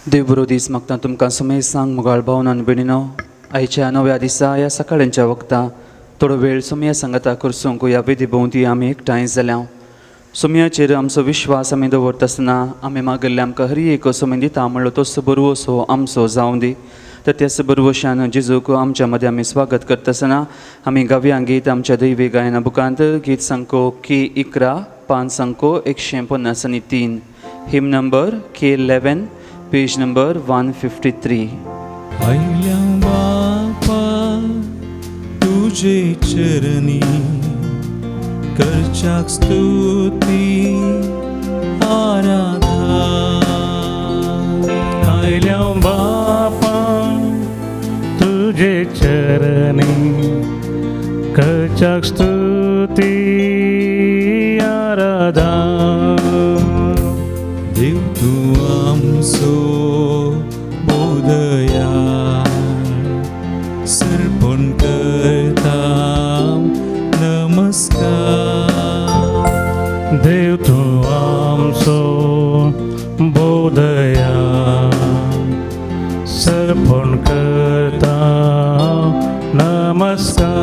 देव बरो दीस मागता तुमकां सुमेज सांग मुगाळ भावनान भयणीनो. आयच्या नव्या दिसा ह्या सकाळच्या वखता थोडो वेळ सुमया संगता करसूंक ह्या विधी भोवती आमी एकठांय जाल्या. सुमयाचेर आमचो विश्वास आमी दवरता आसतना आमी मागल्ले आमकां हरी एक असो दिता म्हणलो तसो बरो असो आमचो जावं दी. तर त्याच बरोवशान जेजूक आमच्या मदें आमी स्वागत करता आसतना आमी गाव्या गीत आमच्या दैवी गायना बुकांत गीत संको K11 पान संको 153 हिम नंबर K11 पेज नंबर 153. आयल्या बापा तुजे चरणी करच्याक स्तुती आराधना. आयल्या बापा तुजे चरणी करच्याक स्तुती आराधना. देव तूं आमचो बोधया सर्पण करता नमस्कार. देव तूं आमचो बोधया सर्पण करता नमस्कार.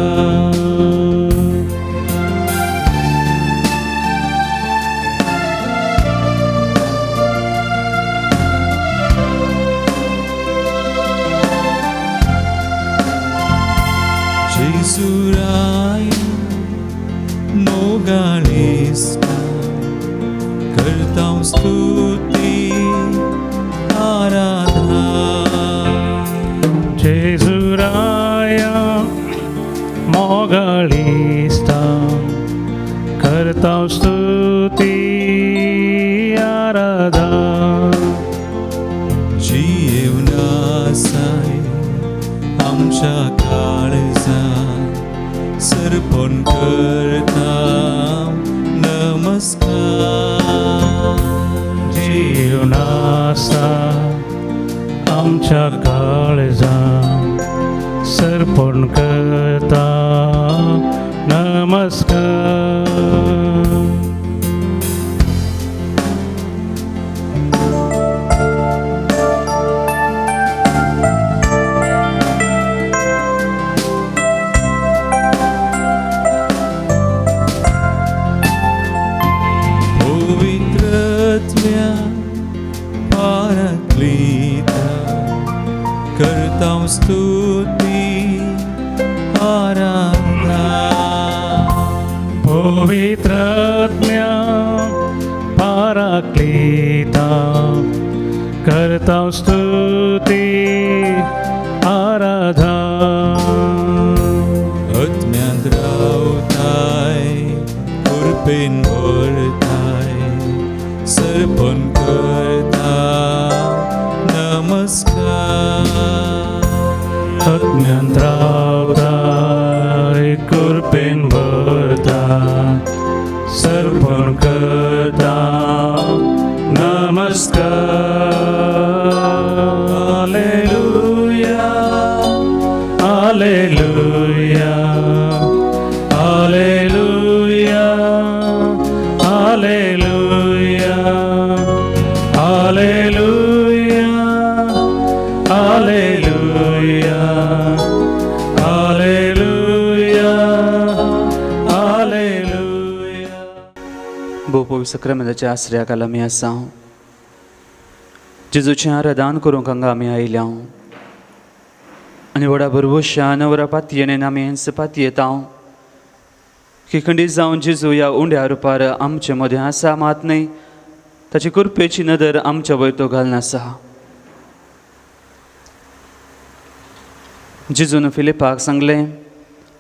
जेजुराय मोगाळेस्ता करता स्तुती आराधना. जेजुराया मोगाळीस्ता करता स्तुती आराधना. जीवनासाय आमच्या काळजा सर्पण करता नमस्कार. जीवनासा आमच्या काळजा सर्पण करता नमस्कार. पवित्रत्म्या पाराक्लीता करता स्तुती आराधना. पवित्रात्म्या पाराक्लीता करता स्तुती आराधना. आत्म्यांत रावताय कृपेन भरताय सर्पण करता नमस्कार. आत्म्यांत रावताय कृपेन भरता सर्पण करता नमस्कार. हालेलुया हालेलुया हालेलुया हालेलुया हालेलुया हालेलुया हालेलुया हालेलुया. बोपोवी सक्रामेंताच्या आश्रयाखाला आमी आसा. जेजूचें आराधन करूंक हांगा आमी आयल्या आनी व्हडा बरवशान वरा पातयेन आमी हेंच पातयेता की खंडीत जावन जेजू ह्या उंड्या रुपार आमचे मदें आसा मात न्हय ताची कृपेची नदर आमच्या वयर तो घालून आसा. जेजून फिलिपाक सांगलें,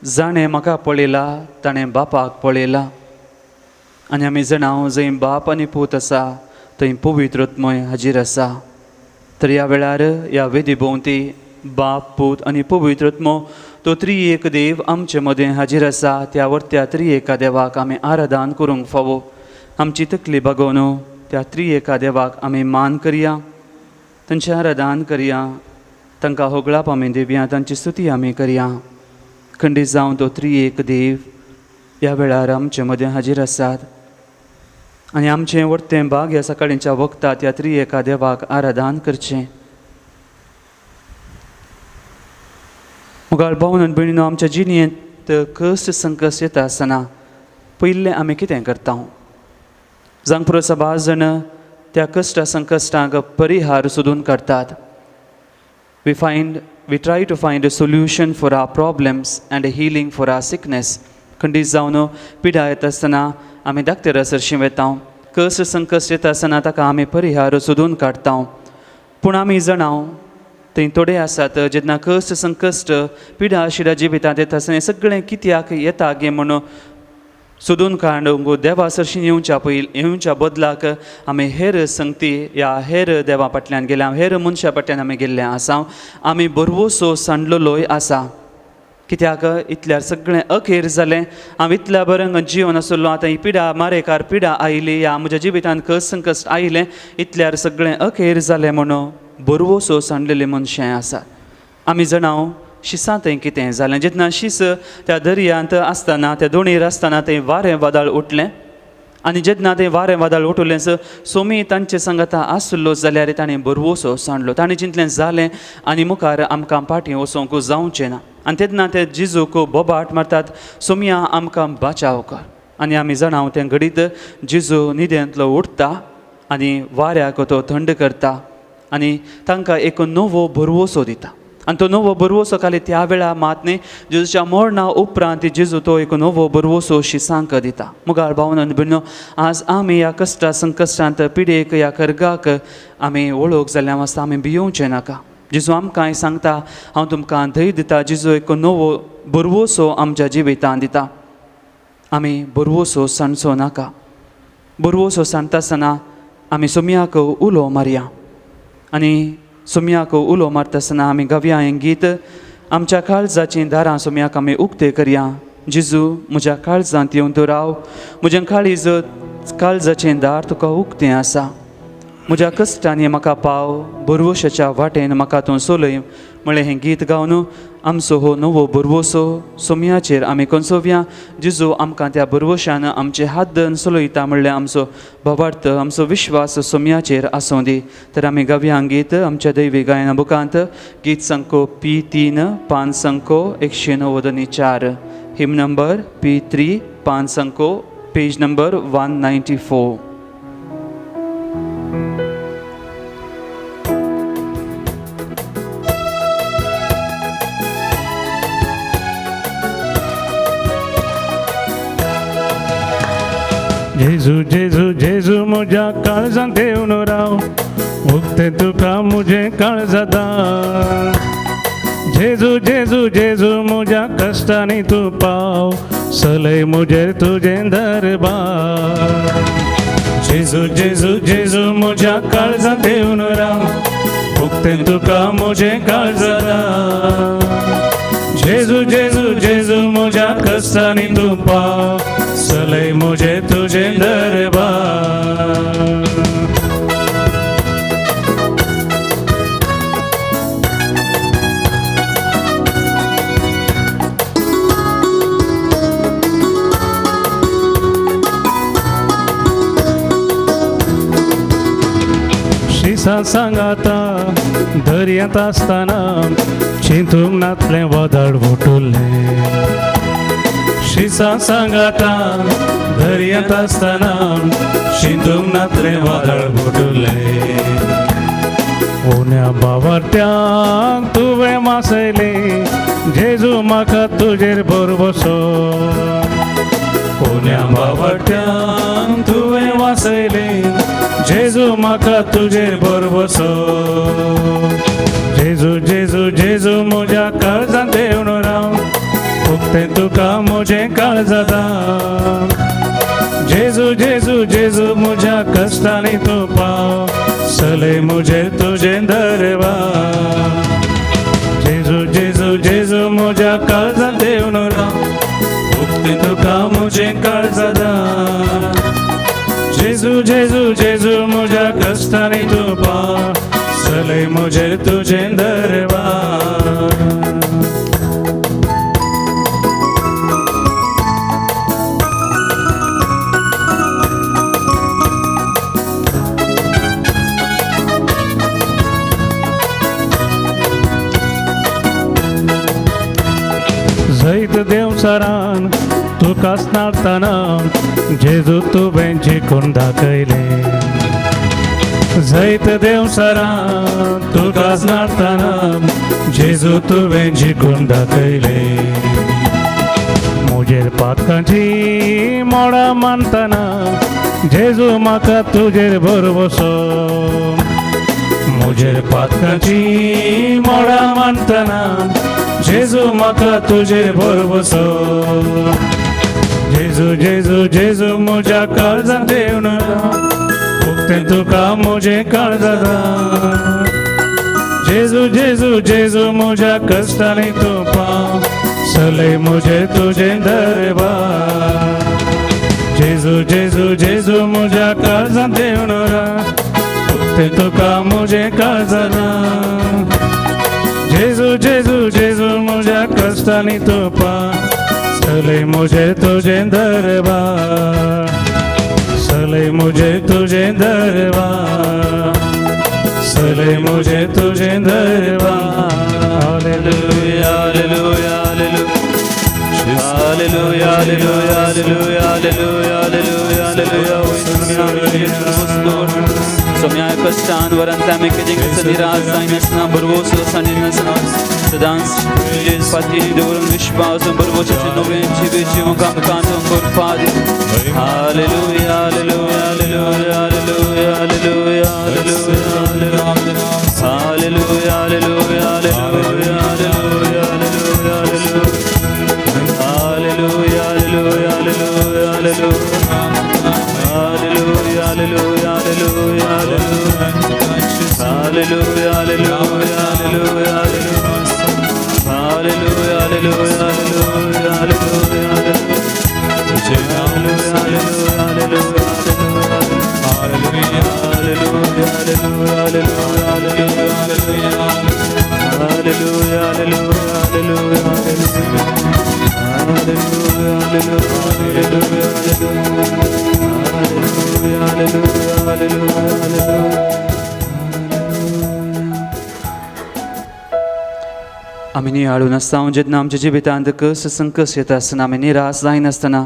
जाणें म्हाका पळयला ताणें बापाक पळयला. आनी आमी जाणाव जंय बाप आनी पूत आसा थंय पवित्रत्मय हाजीर आसा. तर ह्या वेळार ह्या वेदी भोवती बाप पूत आनी पवित्रत्मो तो त्रिएक देव आमचे मदें हाजीर आसा. त्या वर्त्या त्रिएका देवाक आमी आराधन करूंक फावो. आमची तकली बागोवन त्या त्रिएका देवाक आमी मान करया, तांचें आराधन करया, तांकां होगळाप आमी दिवया, तांची स्तुती आमी करया. खंडीत जावन तो त्रिएक देव ह्या वेळार आमचे मदें हाजीर आसात. आनी आमचें वर्तें भाग ह्या सकाळींच्या वखदांत ह्या त्रिएका देवाक आराधन करचें. मुगाळ भावन आनी भयणीनो, आमच्या जिणेंत कश्ट संकश्ट येता आसतना पयलें आमी कितें करता? जांग पुरो सबार जाण त्या कश्टा संकश्टांक परिहार सोदून काडटात. We try to find a solution for our problems and a healing for our sickness. खंडीत जावन पिडा येता आसतना आमी डाक्टरा सरशीं वेता. कश्ट संकश्ट येता आसतना ताका आमी परिहार सोदून काडटा. पूण आमी जाणां थंय थोडे आसात जेन्ना कश्ट संकश्ट पिडा शिडा जिवितांत येता आसतना हें सगळें कित्याक येता गे म्हणून सोदून काडूंक देवा सरशीं येवच्या बदलाक आमी हेर संगती या हेर देवा फाटल्यान गेल्या, हेर मनशा फाटल्यान आमी गेल्ले आसा. आमी बरवसो सांडलोय आसा. कित्याक इतल्यार सगळें अखेर जालें. हांव इतल्या बरें जिवन आसलो, आतां ही पिडा मारेकार पिडा आयली, या म्हज्या जिवितांत कश्ट संकश्ट आयलें, इतल्यार सगळें अखेर जालें म्हणून बरवसो सांडलेले मनशां आसात. आमी जाणां शिसां थंय कितें जालें. जेन्ना शीस त्या दर्यांत आसतना, त्या दोणीर आसतना थंय वारें वादळ उठलें. आनी जेन्ना तें वारें वादळ उठलें सोमी तांचे सांगाता आसलो जाल्यार ताणें बरवसो सांडलो. ताणें चिंतलें जालें आनी मुखार आमकां फाटीं वचोंक जावचें ना. आनी तेन्ना ते जिजूक बोबाट मारतात, सोमया आमकां बचाव कर. आनी आमी जाणां तें घडीत जिजू न्हिदेंतलो उठता आनी वाऱ्याक तो थंड करता आनी तांकां एक नवो बरवसो दिता. आनी तो नवो बरवसो खाली त्या वेळा मात न्ही, जेजूच्या मरणा उपरांत जेजू तो एक नवो बरवसो शिसांक दिता. मुगाळ भावन आनी भयणीनो, आज आमी ह्या कश्टा संकश्टांत पिडेक ह्या कर्गाक आमी वळोवंक जाल्यार आसता आमी भियोवचें नाका. जेजू आमकां सांगता, हांव तुमकां धैर्य दिता. जेजू एक नवो बरवसो आमच्या जिवितांत दिता. आमी बरवसो सांडचो नाका. बरवसो सांडटा आसतना आमी सोमयाक उलो मारया. आनी सोमयाक उलो मारता आसतना आमी गावया हें गीत, आमच्या काळजाचीं दारां सोमयाक आमी उक्ते करया. जेजू म्हज्या काळजांत येवन तूं राव, म्हजें काळजाचें दार तुका उक्तें आसा. म्हज्या कश्टांनी म्हाका पाव, बरवशाच्या वाटेन म्हाका तूं चलय म्हणलें हें गीत गावन आमचो हो नवो बरवसो सोमयाचेर आमी कोंसोवया. जेजू आमकां त्या बरवशान आमचे हात धरून चलयता म्हणल्यार आमचो भवार्थ, आमचो विश्वास सोमयाचेर आसूं दी. तर आमी गावया गीत आमच्या दैवी गायना बुकांत, गीत संको P3 5 संको 194, हिम नंबर P3 5 संको पेज नंबर 194. जेजू जेजू जेजू म्हज्या काळजांत येवन राव, उक्तें तुका म्हजें काळजां. जेजू जेजू जेजू म्हज्या कश्टांनी तूं पाव, चलय म्हजेर तुजें दरबार. जेजू जेजू जेजू म्हज्या काळजांत येवन राव, उक्तें तुका म्हजें काळजां. जेजू जेजू जेजू म्हज्या कश्टांनी तूं पाव, चलय म्हजें तुजें दरबार. शिसा सांगाता दर्यांत आसतना चिंतूंक नातलें वादळ उठुल्लें. शिसा सांगाता दर्यांत आसतना चिंतूंक नातलें वादळ उठुल्लें. उण्या बावार्थ्यांक तुवें मासयलें, जेजू म्हाका तुजेर बरवसो. उण्या बावार्थ्यांक तुवें वासयलें, जेजू म्हाका तुजेर बरवसो. जेजू जेजू जेजू म्हज्या काळजांत येवन राव, उक्तें तुका म्हजें काळजां. जेजू जेजू जेजू म्हज्या कश्टांनी तूं पाव, चलय म्हजेर तुजें दरबार. जेजू जेजू जेजू म्हज्या काळजांत येवन राव, उक्तें तुका म्हजें काळजां. जेजू जेजू जेजू म्हज्या कश्टांनी तूं पाव, चलय म्हजेर तुजें दरबार. देवसरान तुकाच नाडतना जेजू तुवें जिखून दाखयले जैत देवसरान तुकाच नाडतना जेजू तुवें जिखून दाखयले मुजेर पातकांची मोडां मानतना जेजू म्हाका तुजेर भरवसो मुजेर पातकांची मोडां मानतना जेजू म्हाका तुजेर भरवसो जेजू जेजू जेजू म्हज्या काळजांत येवन उक्तें तुका म्हजें काळजां जेजू जेजू जेजू म्हज्या कश्टांनी तूं पाव चलय म्हजें तुजें दरबार जेजू जेजू जेजू म्हज्या काळजांत येवन उक्तें तुका म्हजें काळजां जेजू जेजू जेजू म्हज्या कश्टांनी तूं पाव चलय म्हजें तुजें दरबार चलय म्हजें तुजें दरबार चलय म्हजें तुजें दरबार हालेलुया हालेलुया हालेलुया हालेलुया हालेलुया हालेलुया हालेलुया हालेलुया Somia căstan varanta me că din să dira zainasna burvoso saninasna Sedans jes patini dorum vishvasam burvoso novem chivichi mukam kantam burpadi Hallelujah hallelujah hallelujah hallelujah hallelujah hallelujah hallelujah hallelujah hallelujah hallelujah hallelujah hallelujah hallelujah hallelujah Hallelujah, hallelujah, hallelujah, hallelujah, hallelujah, hallelujah, hallelujah, hallelujah, hallelujah, आमी नियाळून आसता जेन्ना आमच्या जिवितांत कस संकस येता आसतना आमी निराश जायनासतना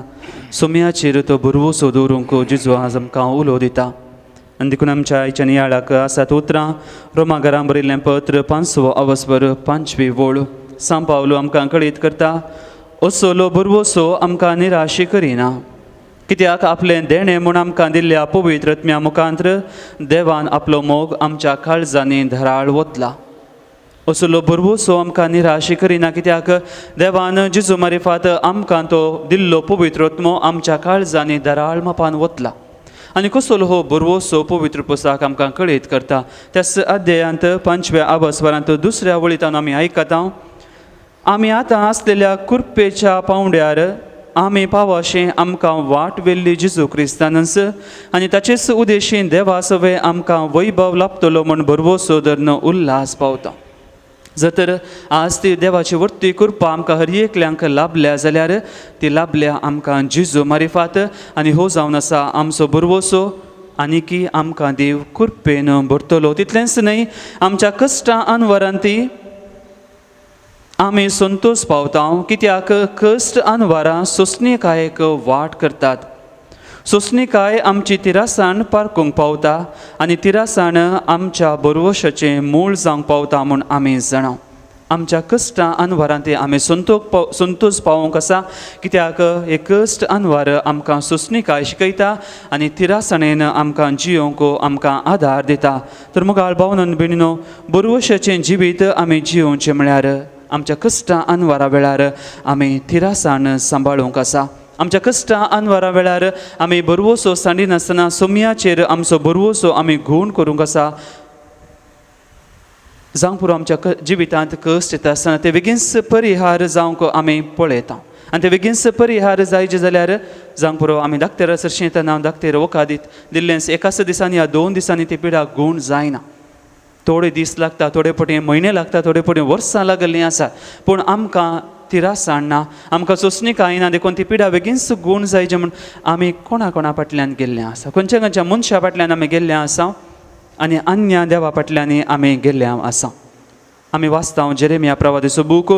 सोम्याचेर तो बुरवोसो दवरूंक जेजू आज आमकां उलो दिता आनी देखून आमच्या आयच्या नियाळाक आसात उतरां रोमाकारां बरयल्लें पत्र 5 अवस्वर 5वी वोळ सांव पावलो आमकां कळीत करता असोलो बुरवोसो आमकां निराशी करिना कित्याक आपलें देणें म्हूण आमकां दिल्ल्या पवित्र आत्म्या मुखांत्र देवान आपलो मोग आमच्या काळजांनी धराळ ओतला असलो बुरवोसो आमकां निराशी करिना कित्याक देवान जेजू मारिफात आमकां तो दिल्लो पवित्र आत्मो आमच्या काळजांनी धराळ मापान ओतला आनी कसलो हो बुरवोसो पवित्र पुस्तक आमकां कळीत करता त्याच अध्यायांत 5व्या अवस्वरांत 2ऱ्या वळींतल्यान आमी आयकता आमी आतां आसलेल्या कुरपेच्या पावंड्यार आमी पावशें आमकां वाट वेल्ली जेजू क्रिस्तानस आनी ताचेच उद्देशीन देवा सवे आमकां वैभव लाभतलो म्हूण बुरवोसो धरून उल्हास पावता जर तर आज ती देवाची वर्ती कृपा आमकां हर एकल्यांक लाभल्या जाल्यार ती लाभल्या आमकां जेजू मारिफात आनी हो जावन आसा आमचो बुरवोसो आनी की आमकां देव कृपेन भरतलो तितलेंच न्हय आमच्या कश्टां अनवरांती आमी संतोश पावता कित्याक कश्ट अनवरां सोंसणीकायेक वाट करतात सोंसणीकाय आमची तिरासाण पारखूंक पावता आनी तिरासाण आमच्या बुरवोशाचें मूळ जावंक पावता म्हूण आमी जाणां आमच्या कश्टां अनवरांती आमी संतोश पावोंक आसा कित्याक हे कश्ट अनवर आमकां सोंसणीकाय शिकयता आनी तिरासाणेन आमकां जियोंक आमकां आदार दिता तर मुगाळ भावनान भयणीनो बुरवोशाचें जिवीत आमी जियोवचें म्हळ्यार आमच्या कश्टां अनवरा वेळार आमी तिरासाण सांबाळूंक आसा आमच्या कश्टां अनवरा वेळार आमी बुरवोसो सांडिनासतना सोम्याचेर आमचो बुरवोसो आमी घूण करूंक आसा जावं पुरो आमच्या जिवितांत कश्ट येता आसतना ते बेगीनच परिहार जावंक आमी पळयता आनी ते बेगीनच परिहार जायचे जाल्यार जावं पुरो आमी धाकटेर सरशी येतना धाकटेर वखादीत दिल्लें एकाच दिसांनी या 2 दिसांनी ती पिडा गूण जायना थोडे दीस लागता थोडे पटी म्हयने लागता थोडे पटी वर्सां लागलीं आसा पूण आमकां तिरासाण ना आमकां सोंसणीकाय ना देखून ती पिडा बेगीनच गूण जायचे म्हूण आमी कोणा फाटल्यान गेल्ले आसा खंयच्या मनशा फाटल्यान आमी गेल्ले आसा आनी अन्य देवा फाटल्यान आमी गेल्ले आसा आमी वाचता जेरेमिया प्रवादीचो बूक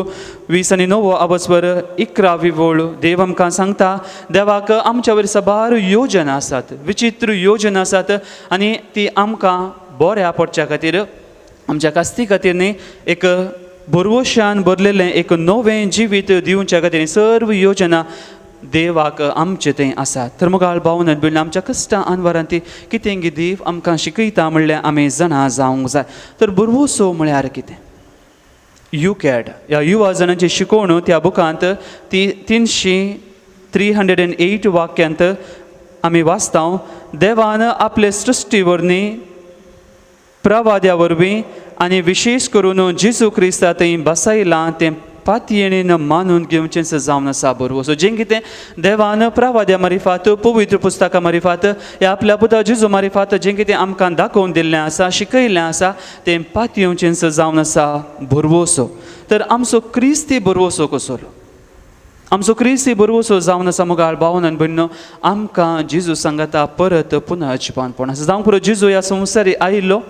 29 अवस्वर 11वी ओळ. देव आमकां सांगता देवाक आमच्या वयर साबार योजना आसात, विचित्र योजना आसात आनी ती आमकां बऱ्या पडच्या खातीर आमच्या कास्ती खातीर न्ही एक बरवशान भरलेलें एक नवें जिवीत दिवच्या खातीर सर्व योजना देवाक आमचे थंय आसा. तर मुगाळ भावनात भिल्ले आमच्या कश्टां आनवरां ती कितें गी देव आमकां शिकयता म्हणल्यार आमी जाणा जावंक जाय. तर बरवसो म्हळ्यार कितें? युकॅड ह्या युवा जणांची शिकवण त्या बुकांत ती 308 वाक्यांत आमी वाचता. देवान आपले सृश्टी वरवीं प्रवाद्या वरवीं आनी विशेश करून जेजू क्रिस्ता थंय बसयलां तें पातयेणेन मानून घेवचें जावन आसा बरवसो. जें कितें देवान प्रवाद्या मारिफात पवित्र पुस्तका मारिफात ह्या आपल्या पुता जेजू मारिफात जें कितें आमकां दाखोवन दिल्लें आसा, शिकयलें आसा तें पातयेवचें जावन आसा बरवसो. तर आमचो क्रिस्ती बरवसो कसलो? आमचो क्रिस्ती बरवसो जावन आसा मुगाळ भावनान भयणो आमकां जेजू सांगता परत पुनः जिवानपण आसा. जावंक पुरो जेजू ह्या संवसारी आयिल्लो,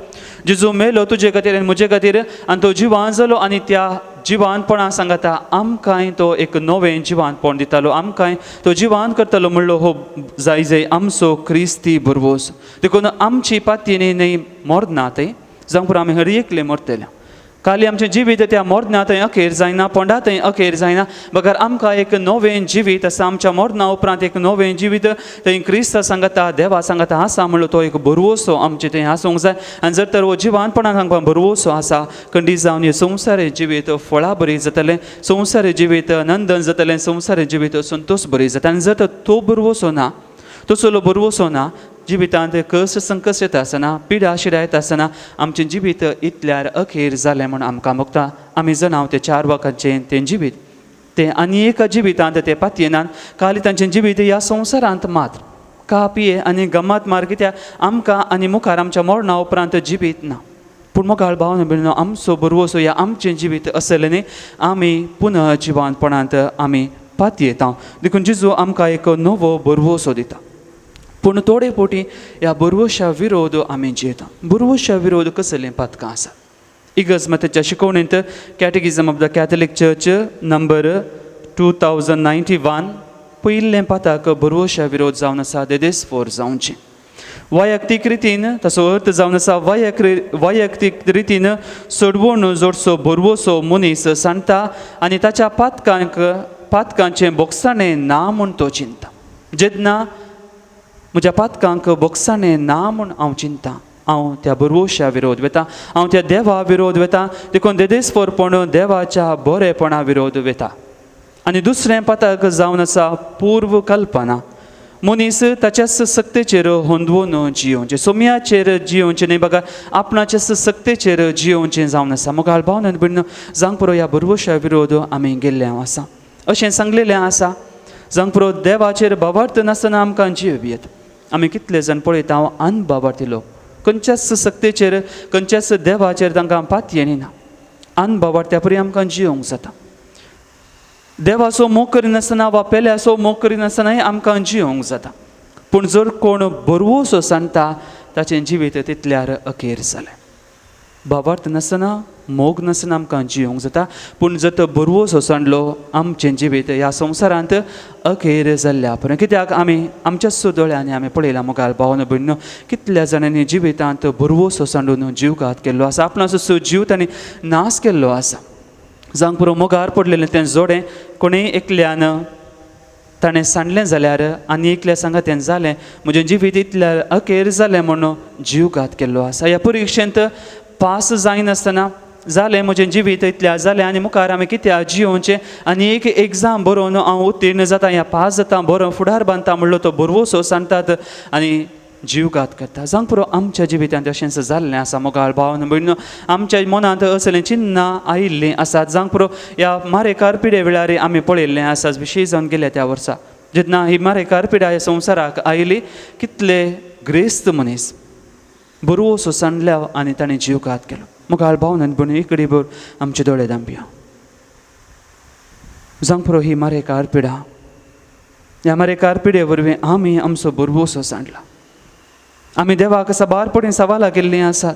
जेजू मेलो तुजे खातीर आनी म्हजे खातीर आनी तो जिवान जालो आनी त्या जिवानपणा सांगता आमकांय तो एक नवें जिवानपण दितालो, आमकांय तो जिवान करतालो म्हणलो हो जाय आमचो क्रिस्ती बरवसो. देखून आमची पातयेनी न्ही मोरना थंय जावंक पुरो आमी हर एकले मरतले. खाली आमचें जिवीत त्या मोरना थंय अखेर जायना, पोंडा थंय अखेर जायना, बगर आमकां एक नवें जिवीत आसा. आमच्या मोरना उपरांत एक नवें जिवीत थंय क्रिस्त सांगता, देवा सांगता आसा म्हणलो तो एक बरवसो आमचे थंय आसूंक जाय. आनी जर तर हो जिवानपणाक आमकां बरवसो आसा खंडी जावन हे संवसारी जिवीत फळां बरी जातलें, संवसारी जिवीत नंदन जातलें, संवसारी जिवीत संतोश बरी जाता. आनी जर तर तो बरवसो ना, तसलो बरवसो ना, जिवितांत कस संकस येता आसतना, पिडा शिडा येता आसतना आमचें जिवीत इतल्यार अखेर जालें म्हूण आमकां भोगता. आमी जाणाव तें 4 वकांचें तें जिवीत तें आनी एका जिवितांत तें पातयेनान खाली तांचें जिवीत ह्या संवसारांत मात्र कापये आनी गमात मार कित्याक आमकां आनी मुखार आमच्या मोरना उपरांत जिवीत ना. पूण मुखार भावना भिल्लो आमचो बरवसो ह्या आमचें जिवीत आसलें न्ही, आमी पुनः जिवानपणांत आमी पातयेता. देखून जेजू आमकां एक नवो बरवसो दिता. पूण थोडे फावटी ह्या बरवशा विरोध आमी जियेता. बरवशा विरोध कसलें पातकां आसा? इगर्ज मताच्या शिकवणेंत catechism of the Catholic Church number 2091 पयलें पाताक बरवशा विरोध जावन आसा देदेस्फोर जावचें. वैयक्तीक रितीन ताचो अर्थ जावन आसा वैयक्तीक रितीन सोडवून जोडचो बरवसो मनीस सांडटा आनी ताच्या पातकांचें बोगसाणें ना म्हूण तो चिंता. जेन्ना म्हज्या पातकांक बोगसाणें ना म्हूण हांव चिंता, हांव त्या बरवशा विरोध वेता, हांव त्या देवा विरोध वेता. देखून देदेस्फोरपण देवाच्या बरेपणा विरोध वेता. आनी दुसरें पाताक जावन आसा पूर्व कल्पना. मनीस ताच्याच सक्तेचेर होंदवून जियोवचें, सोम्याचेर जियोवचें न्ही, बघा आपणाच्याच सक्तेचेर जियोवचें जावन आसा. मुखार भावनान भिन्न जावंक पुरो ह्या बरवशा विरोध आमी गेल्ले आसा. अशें सांगलेलें आसा जावंक पुरो देवाचेर बाबार्थ नासतना आमकां जियेव येता. आमी कितले जाण पळयता हांव अनबाबार्थी लोक खंयच्याच सक्तेचेर खंयच्याच देवाचेर तांकां पातयेनी ना. अनबाबार्थ्या परी आमकां जियोंक जाता. देवाचो मोग करिनासतना वा पेल्याचो मोग करिनासतनाय आमकां जियोंक जाता. पूण जर कोण बरवसो सांडटा ताचें जिवीत तितल्यार अखेर जालें. बाबार्थ नासतना मोग नासतना आमकां जियोंक जाता. पूण जर तो बरवसो सांडलो आमचें जिवीत ह्या संवसारांत अखेर जाल्ल्या पर्यंत. कित्याक आमी आमच्याच दोळ्यांनी आमी पळयलां मुखार भावना भयणो कितल्या जाणांनी जिवितांत बरवसो सांडून जीवघात केल्लो आसा, आपणाचो जीव तांणी नाश केल्लो आसा. जावंक पुरो मोगार पडलेलें तें जोडें कोणेंय एकल्यान ताणें सांडलें जाल्यार आनी एकल्या सांगा तें जालें म्हजें जिवीत इतल्या अखेर जालें म्हणून जीवघात केल्लो आसा. ह्या परिक्षेंत पास जायनासतना जालें म्हजें जिवीत इतल्या जालें आनी मुखार हांवें कित्याक जियोवचें आनी एक एग्जाम बरोवन हांव उत्तीर्ण जाता, ह्या पास जाता, बरो फुडार बांदता म्हणलो तो बरवसो सांडटात आनी जीवघात करता. जावंक पुरो आमच्या जिवितांत अशेंच जाल्लें आसा. मोगाळ भावना भयणो आमच्या मनांत असलें चिन्नां आयिल्लीं आसात. जावंक पुरो ह्या मारेकार पिडे वेळार आमी पळयल्लें आसा विशेश जावन गेल्या त्या वर्सा जेन्ना ही मारेकार पिडा ह्या संवसाराक आयली कितले ग्रेस्त मनीस बरवसो सांडल्या आनी ताणें जीवघात केलो. मुखार भावनान भयणो एक कडेन भर आमचे दोळे धांपया. जावंक पुरो ही मारेकार पिडा ह्या मारेकार पिडे वरवीं आमी आमचो बरवसो सांडला. आमी देवाक साबारपणी सवालां केल्लीं आसात.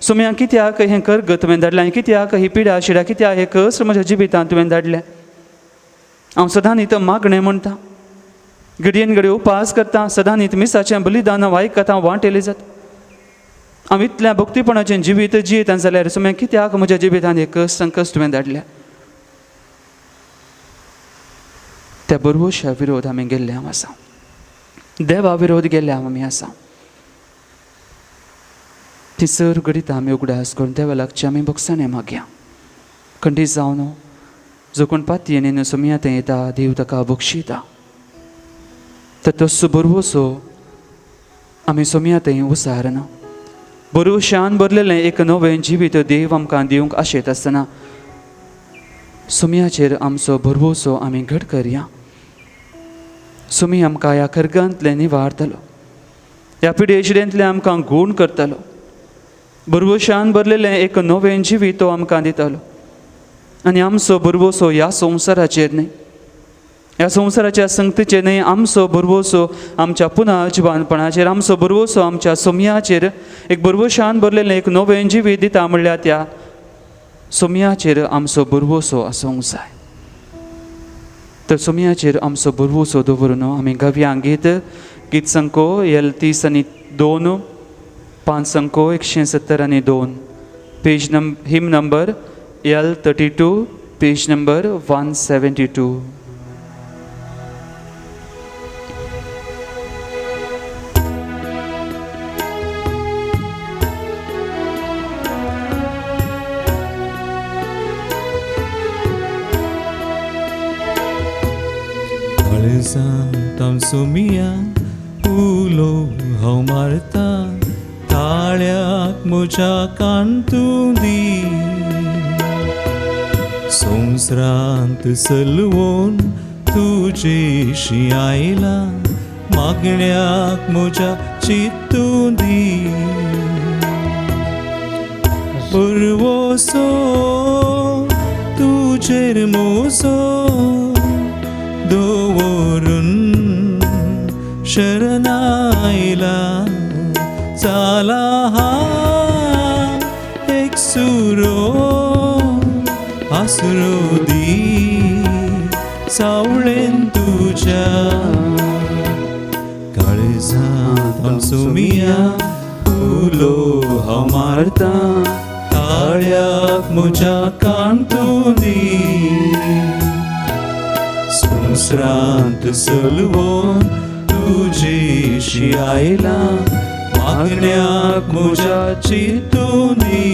सुम्या कित्याक हें करगत तुवें धाडलें, कित्याक ही पिडा शिडा, कित्याक हे कश्ट म्हज्या जिवितांत तुवें धाडलें. हांव सदां न्हीत मागणें म्हणटा, घडयेन घडये उपास करता, सदां न्हीत मिसाचें बलिदान हांव आयकता, हांव वांटेलें जाता. हांव इतल्या भक्तीपणाचें जिवीत जियेता जाल्यार सुम्या कित्याक म्हज्या जिवितांत हे कश्ट तुवें धाडल्या. त्या बरोवशा विरोध आमी गेल्ले हांव आसा, देवा विरोध गेल्ले हांव आमी आसा. ती सर घडीत आमी उगडास करून देवा लागची आमी बक्षांनी मागया. खंडीत जावन जो कोण पातयेन सुम्या थंय येता, देव ताका बक्षिता. तर तसो बरोवसो आमी सुम्या थंय उसारना. बरोवशान भरलेलें एक नवें जिवीत देव आमकां दिवंक आशेत आसतना सुम्याचेर आमचो भरवोसो आमी घट करया. सुमी आमकां ह्या कर्गांतले निवारतलो, ह्या पिडेशिडेंतले आमकां गूण करतलो. बरोवशान भरलेलें एक नवें जिवीत तो आमकां दितलो. आनी आमचो बरोवोसो ह्या संवसाराचेर न्ही, ह्या संवसाराच्या संगतीचेर न्ही, आमचो बरोवोसो आमच्या पुनर्जिवानपणाचेर, आमचो बरोवोसो आमच्या सुम्याचेर एक बरोवशान भरलेलें एक नवें जिवीत दिता म्हणल्यार त्या सुम्याचेर आमचो बरोवोसो आसूंक जाय. तर सुम्याचेर आमचो बरोवोसो दवरून आमी गव्यांक गीत संको एल 30 आनी 2, 5 संको 170 आनी 2, page hymn number L 32, page number 172. Tam sumia ulo haw marta ताळ्याक म्हज्या कांतूं दी. संवसारांत सलवून तुजेशी आयला, मागण्याक म्हज्या चिंतूं दी. बरवोसो तुजेर मोसो दवरून शरण आयला. जाला हा एक सुरो आसरो दी सावळेन तुज्या. काळजांत आमसुमिया उलो हांव मारता, ताळ्याक म्हज्या कांतूं दी. संवसारांत सलवून तुजेशी आयला, मागण्याक म्हज्या चिंतूं दी.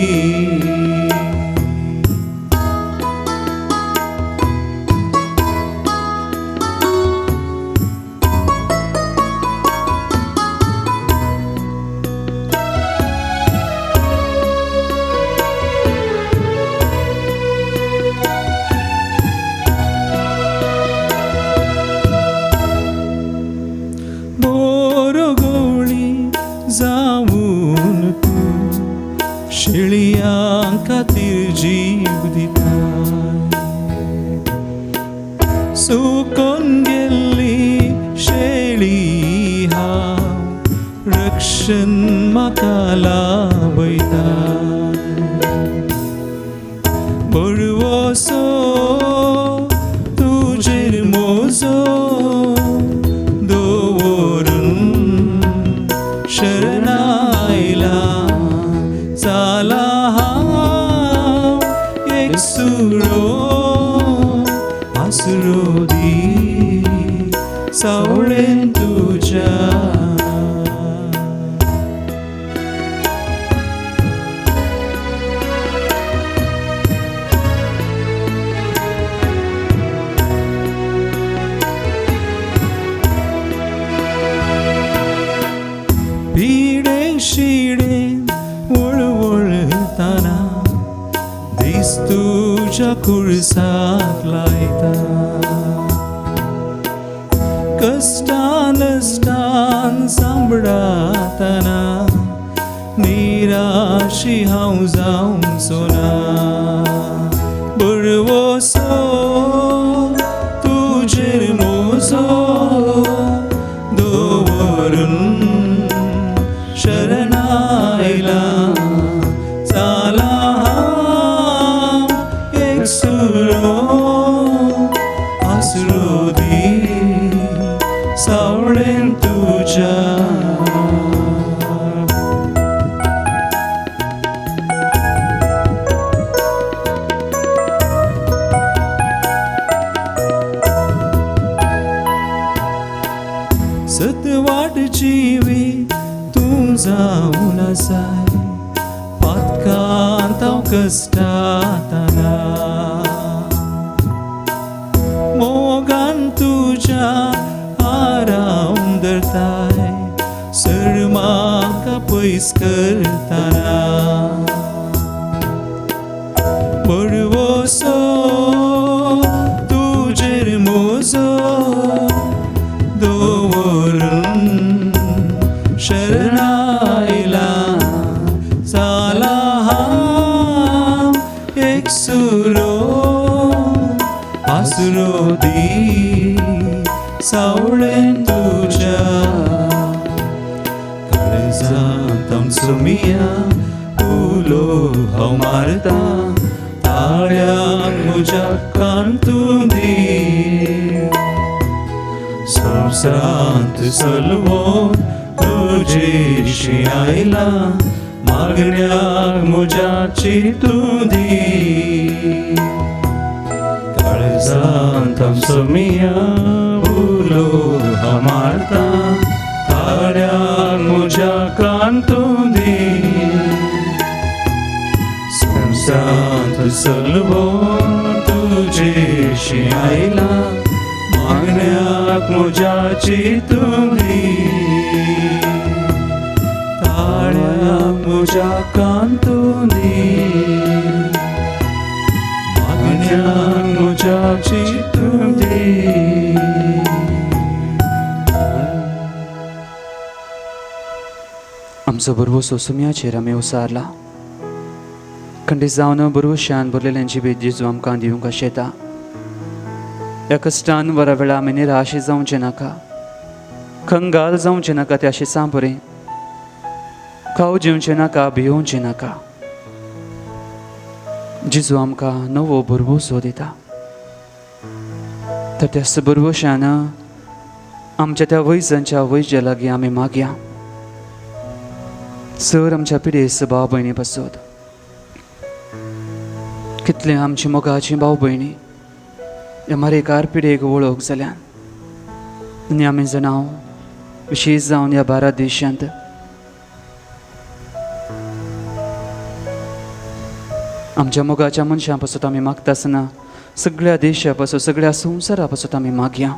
जाऊन तू शेळियां खातीर जीव दिता. सुकोन गेल्ली शेळी हांव, रक्षण म्हाका लाभयता. बरवोसो तुजेर मोजो शरण आयला. जाला हांव एक सुरो आसरो दी सावळेन तुज्या. पिडें शिडें वळवळताना दीस तुज्या कुर्साक लायता. कश्टान नश्टान सांबाळताना निराशी हांव जावंक सोना. बरवोसो तुजेर मोजो दवरून शरण आयला. कष्टातना मोगान तुझ्या आराम धरताय सर म्हाका पयस करताना परवोसो तुजेर मोजो दवरून शरणायला जाला हांव एक सुरो आसरो दी सावळेन तुज्या काळजांत आमचो मिया उलो हांव मारता ताळ्याक म्हज्या कांतून दी संवसारांत चलवोन तुजेशी आयला मागण्याक म्हज्या चिंतून दी काळजांत आमचो मिया उलो हांव मारता ताळ्याक म्हज्या कांतून दी संवसारांत चलवोन तुजेशी आयला मागण्याक म्हज्या चिंतून दी ताळ्याक म्हज्या कांतून दी मागण्याक म्हज्या चिंतून दी आमचो बरवो सोसुम्याचेर आमी उसारला खंडीत जावन बरवशान भरलेल्यांची भेट जेजू आमकां दिवंक आशेता ह्या कश्टान वरा वेळा आमी निराश जावचें नाका खंगाल जावचें नाका तें अशें सांबरें खाव जेवचें नाका भियोवचें नाका जेजू आमकां नवो बरवोसो दिता तर त्याच बरवशान आमच्या त्या वैजांच्या वैज्या लागीं आमी मागया सर आमच्या पिडेस भाव भयणी पासत कितले आमची मोगाची भाव भयणी ह्या मारेकार पिडेक वळख जाल्यान आनी आमी जाणाव विशेश जावन ह्या भारत देशांत आमच्या मोगाच्या मनशां पासत आमी मागता आसतना सगळ्या देशा पासत सगळ्या संवसारा पासत आमी मागया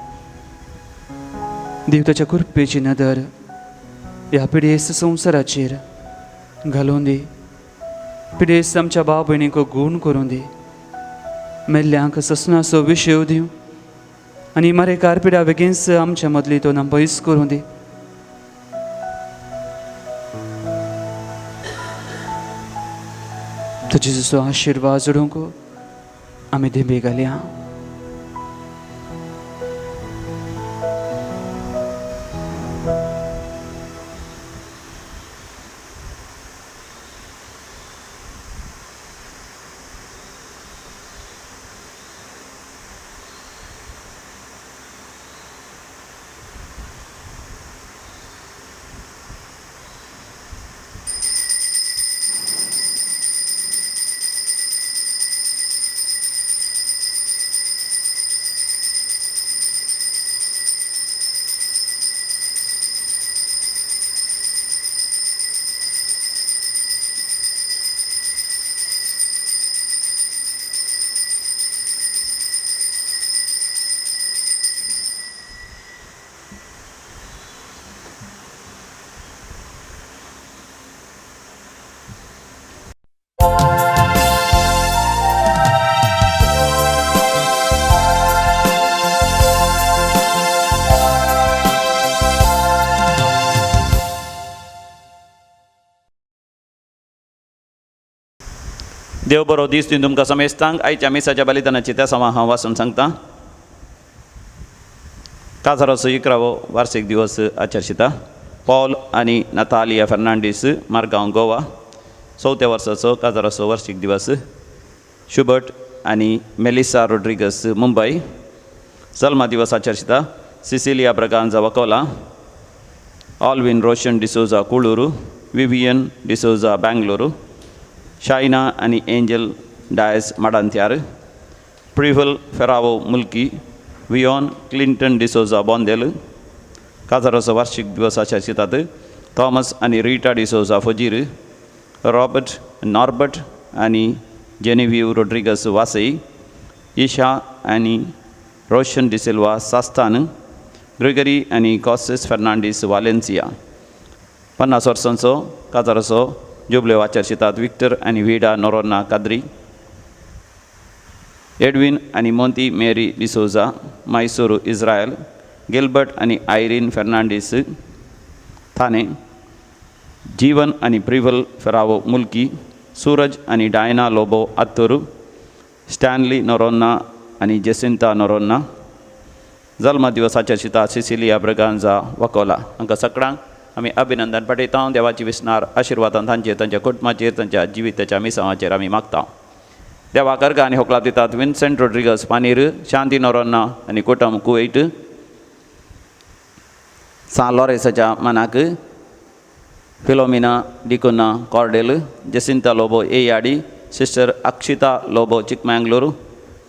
देव ताच्या कृपेची नदर ह्या पिडेस संवसाराचेर घालून दी पिडेस आमच्या भाव भयणीक गूण करून दी मेल्ल्यांक ससनाचो विशय दिवं आनी मारेकार पिड्या बेगीनच आमच्या मदली तो पयस करून दी तुजे जसो आशिर्वाद जोडूंक आमी देंबे घालया देव बरो दीस दिवन तुमकां समेस्तांक आयच्या मिसाच्या बलिदानाची त्या समा हांव वाचून सांगता काजाराचो 11वो वार्षिक दिवस आचरशिता पॉल आनी नातालिया फर्नांडीस मारगांव गोवा 4थ्या वर्साचो काजाराचो वार्षिक दिवस शुबर्ट आनी मेलिसा रोड्रिगस मुंबय जल्मा दिवस आचरशिता Cecilia Braganza Vakola Alvin Roshan D'Souza Kulur Vivian D'Souza Bengaluru Shaina आनी एंजल डायस माडांत्यार प्रिवल फेरावो मुल्की वियोन क्लिंटन डिसोजा बोंदेल काजाराचो वार्षिक दिवस आचरतात थॉमस आनी रिटा डिसोजा फजीर रॉबर्ट नॉर्बर्ट आनी जेनेव्हीव रोड्रिगस वासई, ईशा आनी रोशन डिसिल्वा सास्तान, ग्रेगरी आनी कॉसेस फेर्नांडीस वालेन्सिया. 50 वर्सांचो काजाराचो जुबले आचरशितात विक्टर आनी विडा नोरोना काद्री, एडविन आनी मोंती मेरी डिसोजा मैसूर इस्रायल, गिल्बर्ट आनी आयरीन फेर्नांडीस थाने, जीवन आनी प्रिवल फेरावो मुल्की, सूरज आनी डायना लोबो आत्तूर, स्टॅनली नोरोन्ना आनी जेसिंता नोरोन्ना. जल्म दिवसाच्या शिता सिसिलिया ब्रगांजा वकोला. हांकां सगळ्यांक आमी अभिनंदन पाठयता. देवाची विस्नार आशिर्वादान तांचेर, तांच्या कुटुंबाचेर, तांच्या जिविताच्या मिसावाचेर आमी मागता. देवा कर्गा आनी होकला दितात विन्सेंट रोड्रिगस पानीर, शांती नोरोन्ना आनी कुटुंब कुवेट, सान लॉरेसाच्या मनाक Philomena D'Cunha Cordel, Jacinta Lobo Eyyadi, sister Akshita Lobo Chikmagalur,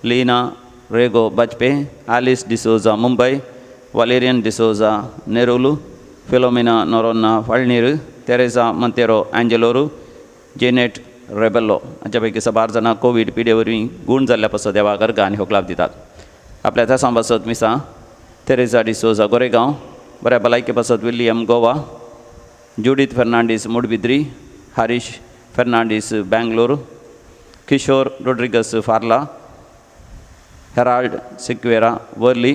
Leena Rego Bajpe, Alice D'Souza Mumbai, Valerian D'Souza Nerul, Philomena Noronha Falnir, Teresa Monteiro Angelore, Janet Rebello. हांच्या पैकी 12 जाणां कोवीड पिडे वरवीं गूण जाल्ल्या पासून देवा कर्गा आनी होकलाप दितात. आपल्या त्या सांबासत मिसा तेरेसा डिसोजा गोरेगांव, बऱ्या भलायके पासत William Goa, Judith Fernandes Moodbidri, Harish Fernandes Bangalore, Kishore Rodrigues Farla, Harold Sequeira Worli,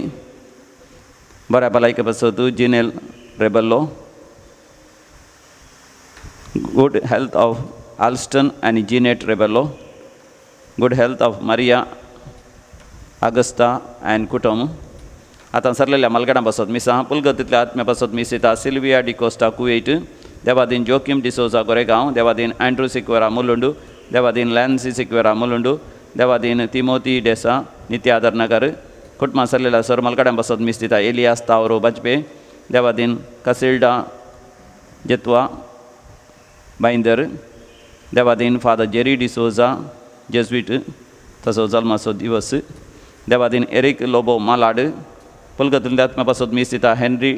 बऱ्या भलायके पासत Janelle Rebello, good health of Alston आनी Janet Rebello, good health of Maria Augusta and कुटुंब. आतां सरलेल्या मलगडां पासत मिसा पुलगतींतल्या आत्म्या पासत मिसिता सिल्विया डिकोस्टा कुवेट, देवादीन जोकिम डिसोजा गोरेगांव, देवादीन अँड्रू सिक्वेरा मुलुंडू, देवादीन लॅन्सी सिक्वेरा मुलुंडू, देवादीन तिमोती डेसा नित्यादर नगर. कुटुंबां सरलेल्या सर मलगड्यां पासत मिस्तिता एलियास तावरो बजपे, देवादीन कसिल्डा जेत्वा बाईंदर, देवादीन फादर जेरी डिसोजा जेजुईट ताचो जल्माचो दिवस, देवादीन एरिक लोबो मालाड, पुलगतींतल्या आत्म्या पासत मिस्तिता हेनरी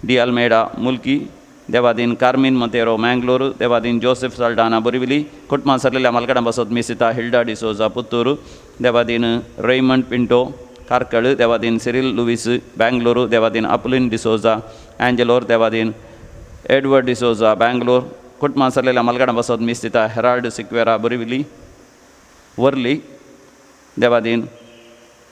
डी अल्मेडा मुल्की, देवादीन कार्मिन मंतेरो मँगलोर, देवादीन जोसेफ साल्डाना बोरिविली. कुटुंबां सरलेल्या मलगड्यां पासत मिस्तिता हिल्डा डिसोजा पुत्तूर, देवादीन रेयमंड पिंटो कारकळ, देवादीन सिरिल लुईस बेंगलोर, देवादीन अपुलिन डिसोजा अँजेलोर, देवादीन एडवर्ड डिसोजा बेंगलोर. कुटुंबां सरलेल्या मलगड्यां पासत मिस्तिता Harold Sequeira Borivali Worli, Devadin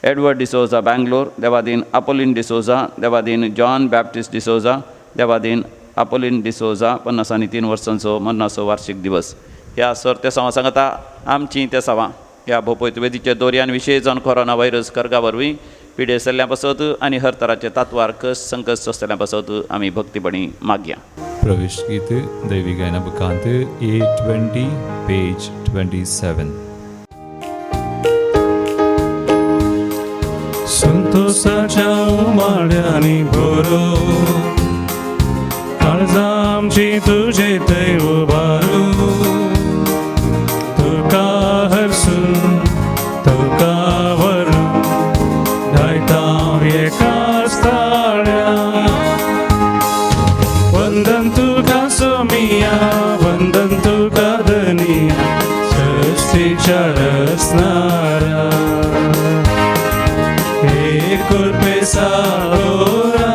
Edward D'Souza Bangalore, देवादीन अपोलिन डिसोजा, देवादीन जॉन बॅप्टिस्ट डिसोजा, देवादीन अपोलिन डिसोजा 53 वर्सांचो मरणाचो वार्षिक दिवस. ह्या सर त्या सवा सांगता आमची त्या सवा ह्या भोपयत वेदीचे दोरयान विशेष जावन कोरोना व्हायरस कर्गा वरवीं पिडे सल्ल्या पासत आनी हर तराचे तात्वार कस संकट सोंसतल्या पासत आमी भक्तीपणी मागया. प्रवेश गीत दैवी गायना बुकांत A20 पेज 27. संतोषाच्या उमाळ्यांनी भरो काळजा आमची तुझे थंय उबारू, तुका हरसून तुका वरून धायता एकाच ताळ्या. वंदन तुका सोमिया, वंदन तुका धनिया, सृष्टीच्या रचणाऱ्या. कुर्पे सारोरा,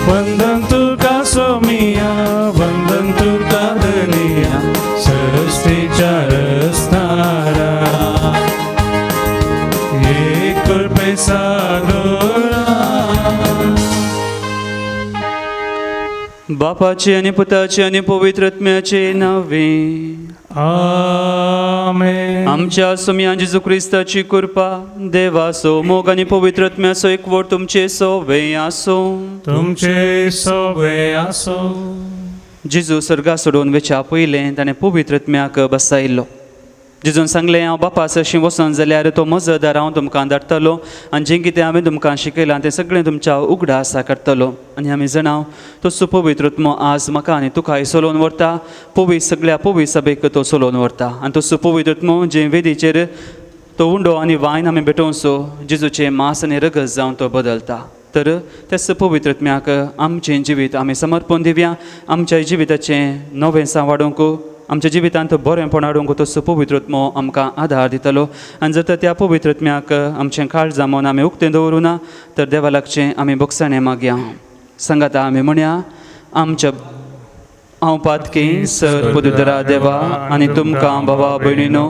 वंदन तुका सोमिया, वंदन तुका धनिया, सृष्टीच्या रचणारा. हे कुर्पे सारोरा. बापाचे आणि पुताचे आणि पवित्र आत्म्याचे नावे. आमेन. आमच्या सोम्या जेजू क्रिस्ताची कृपा, देवाचो मोग आणि पवित्र आत्म्याचो एकवट तुमचे सोवे आसो. तुमचे सोबे आसो. जेजू सर्गा सोडून वेच्या पयलें ताणें पवित्र आत्म्याक बसयल्लो. जेजून सांगलें हांव बापास अशीं वचोन जाल्यार तो म्हजो दार हांव तुमकां धाडटलो आनी जें कितें हांवें तुमकां शिकयलां तें सगळें तुमच्या उगडासा करतलो. आनी आमी जाणाव तसो पवित्र आत्मो आज म्हाका आनी तुकाय चलोवन व्हरता, सगळ्या पवित्र सभेक तो चलोवन व्हरता. आनी तसो पवित्र आत्मो जे वेदीचेर तो उंडो आनी वायन आमी भेटोवचो जेजूचें मांस आनी रगत जावन तो बदलता. तर त्याच पवित्र आत्म्याक आमचें जिवीत आमी समर्पण दिवया. आमच्या जिविताचें नवें सांवाडूंक आमच्या जिवितांत बरेंपण हाडूंक तसो पवित्रत्मो आमकां आदार दितलो आनी जर तर त्या पवित्रत्म्याक आमचें काळ जामून आमी उक्तें दवरूं ना तर देवा लागचें आमी बगसाणें मागया. सांगाता आमी म्हणया आमच्या हांव पातकी सर पुदुदरा देवा आनी तुमकां भावा भयणीनो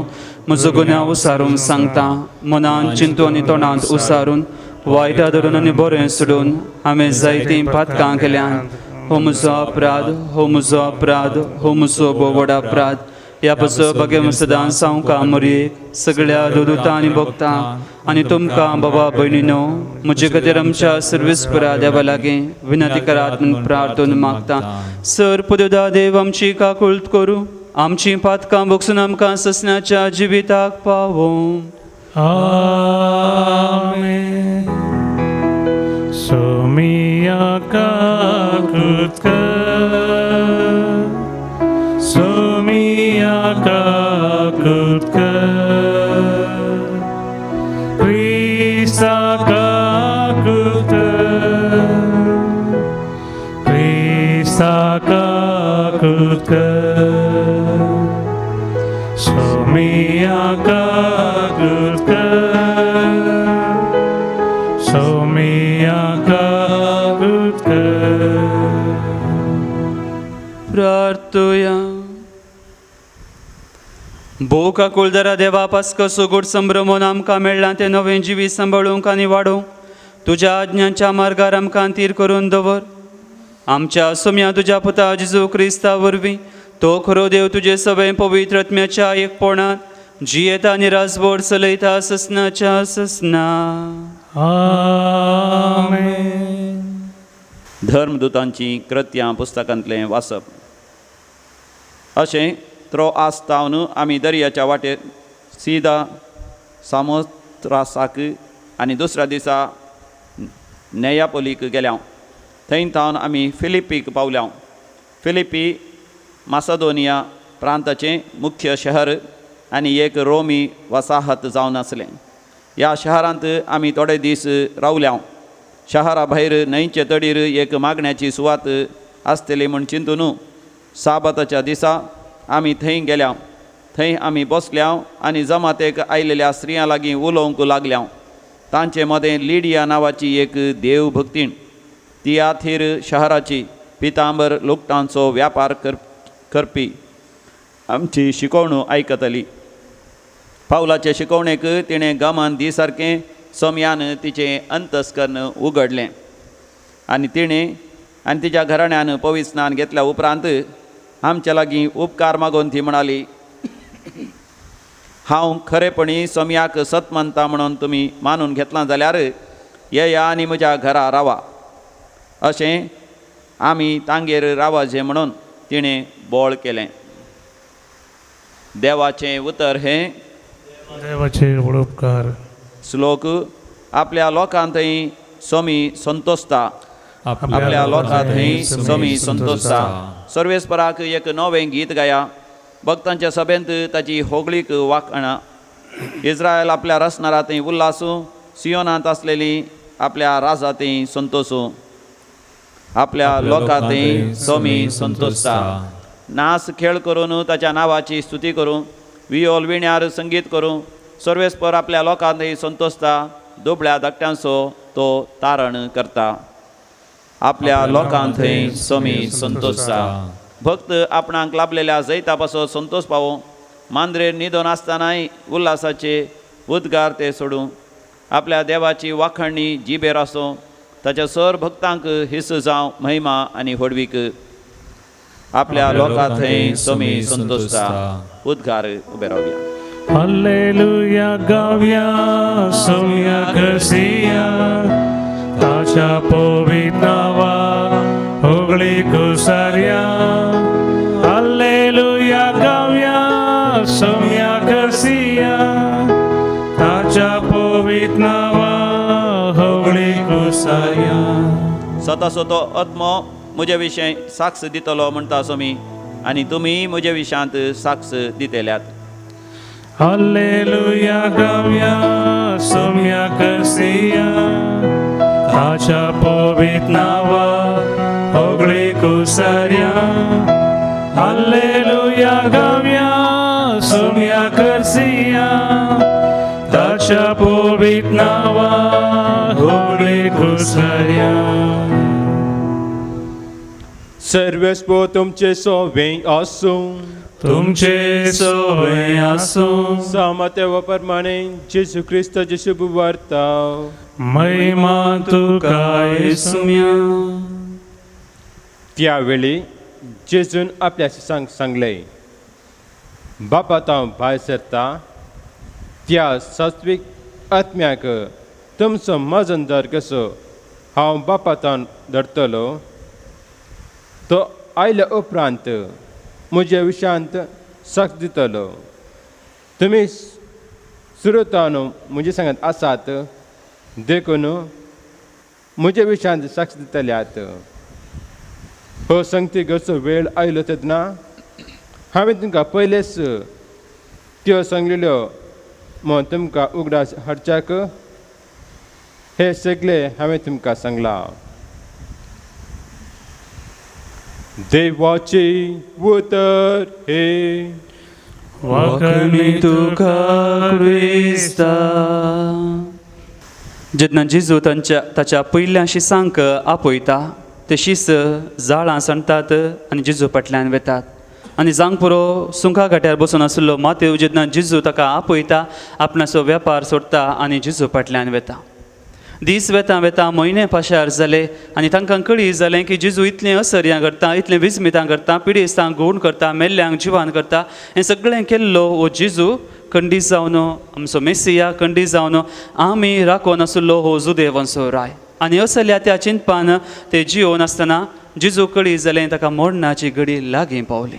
म्हजो गुन्यांव उसारून सांगता. मनांत चिंतून आनी तोंडांत उसारून वायटा धरून आनी बरें सोडून हांवें जायतीं पातकां केल्यान हो म्हजो अपराध, हो म्हजो अपराध, हो म्हजो बोवड अपराध. ह्या पासो बगे सदां सावका मरयेक सगळ्या दोदूतां आनी भक्तां आनी तुमकां बाबा भयणीनो म्हजे खातीर आमच्या सर्वेस्परा देवा लागीं विनंती करात म्हूण प्रार्थना मागता. सर पुदुदा देव आमची काकुळट करूं, आमची पातकां बगसून आमकां ससण्याच्या जिविताक पावों. Amen. Somia kakutka, Somia kakutka, Krista kakutka, Krista kakutka, Somia kakutka, Somia kakutka. प्रार्थुया. भोवका कुळदरा देवा पास्को सुगूट संभ्रमून आमकां मेळ्ळां तें नवें जिवी सांबाळूंक आनी वाडोवंक तुज्या आज्ञांच्या मार्गार आमकां तीर करून दवर. आमच्या सोम्या तुज्या पुता जेजू क्रिस्ता वरवीं तो खरो देव तुजे सगळे पवित्र आत्म्याच्या एकपणांत जियेता आनी रासभर चलयता ससनाच्या ससना. Amen. धर्मदुतांची कृत्यां पुस्तकांतलें वाचप. अशें त्रोआस्तावन आमी दर्याच्या वाटेर सीदा सामोत्रासाक आनी दुसऱ्या दिसा नेयापोलीक गेल्याव. थंय थावन आमी फिलिपीक पावल्याव. फिलिपी मासेदोनिया प्रांताचें मुख्य शहर आनी एक रोमी वसाहत जावन आसलें. ह्या शहरांत आमी थोडे दीस रावल्याव. शहरा भायर न्हंयचे तडीर एक मागण्याची सुवात आसतली म्हूण चिंतून साबाताच्या दिसा आमी थंय गेल्याव. थंय आमी बसल्याव आनी जमातेक आयिल्ल्या स्त्रियां लागीं उलोवंक लागल्याव. तांचे मदें लिडिया नांवाची एक देवभक्तीण, तियाथीर शहराची पितांबर लुगटांचो व्यापार करपी आमची शिकवण आयकतली. पावलाचे शिकवणेक तिणें गमान दिसारकें सोम्यान तिचें अंतस्करण उगडलें आनी तिणें आनी तिच्या घराण्यान पवित्र स्नान घेतल्या उपरांत आमच्या लागीं उपकार मागून ती म्हणाली, हांव खरेपणी सोम्याक सत मानता म्हणून तुमी मानून घेतलां जाल्यार येया आनी म्हज्या घरा रावा. अशें आमी तांगेर रावाजें म्हणून तिणें बोळ केलें. देवाचें उतर हें. देवाचे उपकार. श्लोक. आपल्या लोकां थंय सोमी संतोसता, आपल्या लोकां थंय सोमी संतोसता. सर्वेस्पराक एक नवें गीत गाया. भक्तांच्या सभेंत ताची होगळीक वाखणां. इस्रायल आपल्या रसनारा थंय उल्लासूं, सियोनांत आसलेली आपल्या राजा थंय संतोसूं. आपल्या लोकां थंय सोमी संतोसता. नाच खेळ करून ताच्या नांवाची स्तुती करूं, वियोल विण्यार संगीत करूं. सर्वेस्पर आपल्या लोकां थंय संतोसता, दुबळ्या धाकट्यांचो तो तारण करता. आपल्या लोकां थंय सोमी संतोसता. भक्त आपणाक लाभलेल्या जैता पासो संतोष पावो. मांद्रेर न्हिदोन आसतनाय उल्हासाचे उद्गार ते सोडूं. आपल्या देवाची वाखणणी जिबेर आसूं. ताच्या सर भक्तांक हिस्स जावं महिमा आनी होडवीक. आपल्या लोकां थंय सोमी संतोसता. उद्गार उबे रावया. Alleluia गावया सोम्या कसिया, ताच्या पवित्र नावा होगळी कुसार्या. Alleluia गावया सोम्या कसिया, ताच्या पवित्र नावा होगळी कुसार्या. स्वताचो तो आत्मो म्हजे विशयी साक्ष दितलो म्हणटा सोमी, आनी तुमी म्हजे विशयांत साक्ष दितेल्यात. Alleluia गावया सोम्या कसिया, ताच्या पवित्र नावा होगळी कुसार्या. हालेलुया गाऊया सोम्या करसिया ताच्या पवित्र नावा होळे खुसया. सर्वस्व तुमचे सोवे आसूं तुमचे सोय असो सामर्थ्य प्रमाणे जेसू ख्रिस्त जेसू बुवार्ता महिमा तुका सुम्या. त्यावेळी जेजून आपल्या शिष्यांक सांगले, बापात हांव भायर सरता त्या सात्वीक आत्म्याक तुमचो मजनदार कसो हांव बापातान धरतलो. तो आयल्या उपरांत म्हज्या विशयांत साक्ष दितलो. तुमी सुरतान म्हजे सांगात आसात देखून म्हज्या विशयांत साक्ष दितल्यात. हो संगती घरचो वेळ आयलो तेन्ना हांवें तुमकां पयलेच त्यो सांगलेल्यो म्हूण तुमकां उगडास हाडच्याक हे सगळे हांवें तुमकां सांगलां. देवाचे उतर हे वाकणी तुका क्रिस्ता. जेन्ना जेजू ताच्या पयल्या शिसांक आपयता ते शीस जाळां सांडटात आनी जेजू फाटल्यान वेतात. आनी जांग पुरो सुंका गाट्यार बसून आशिल्लो मातेव जेन्ना जेजू ताका आपयता आपणाचो वेपार सोडटा आनी जेजू फाटल्यान वेता. दीस वेता वेता म्हयने पाशार जाले आनी तांकां कळीत जालें की जेजू इतलें असर्यां करता, इतलें विस्मितां करता, पिडेस्तांक गूण करता, मेल्ल्यांक जिवान करता. हें सगळें केल्लो हो जेजू खंडीत जावन आमचो मेसिया खंडीत जावन आमी राखोन आशिल्लो हो जुदे वंशो राय. आनी असल्या त्या चिंतपान ते जियोन आसतना जेजू कळीत जालें ताका मोडणाची घडी लागीं पावली.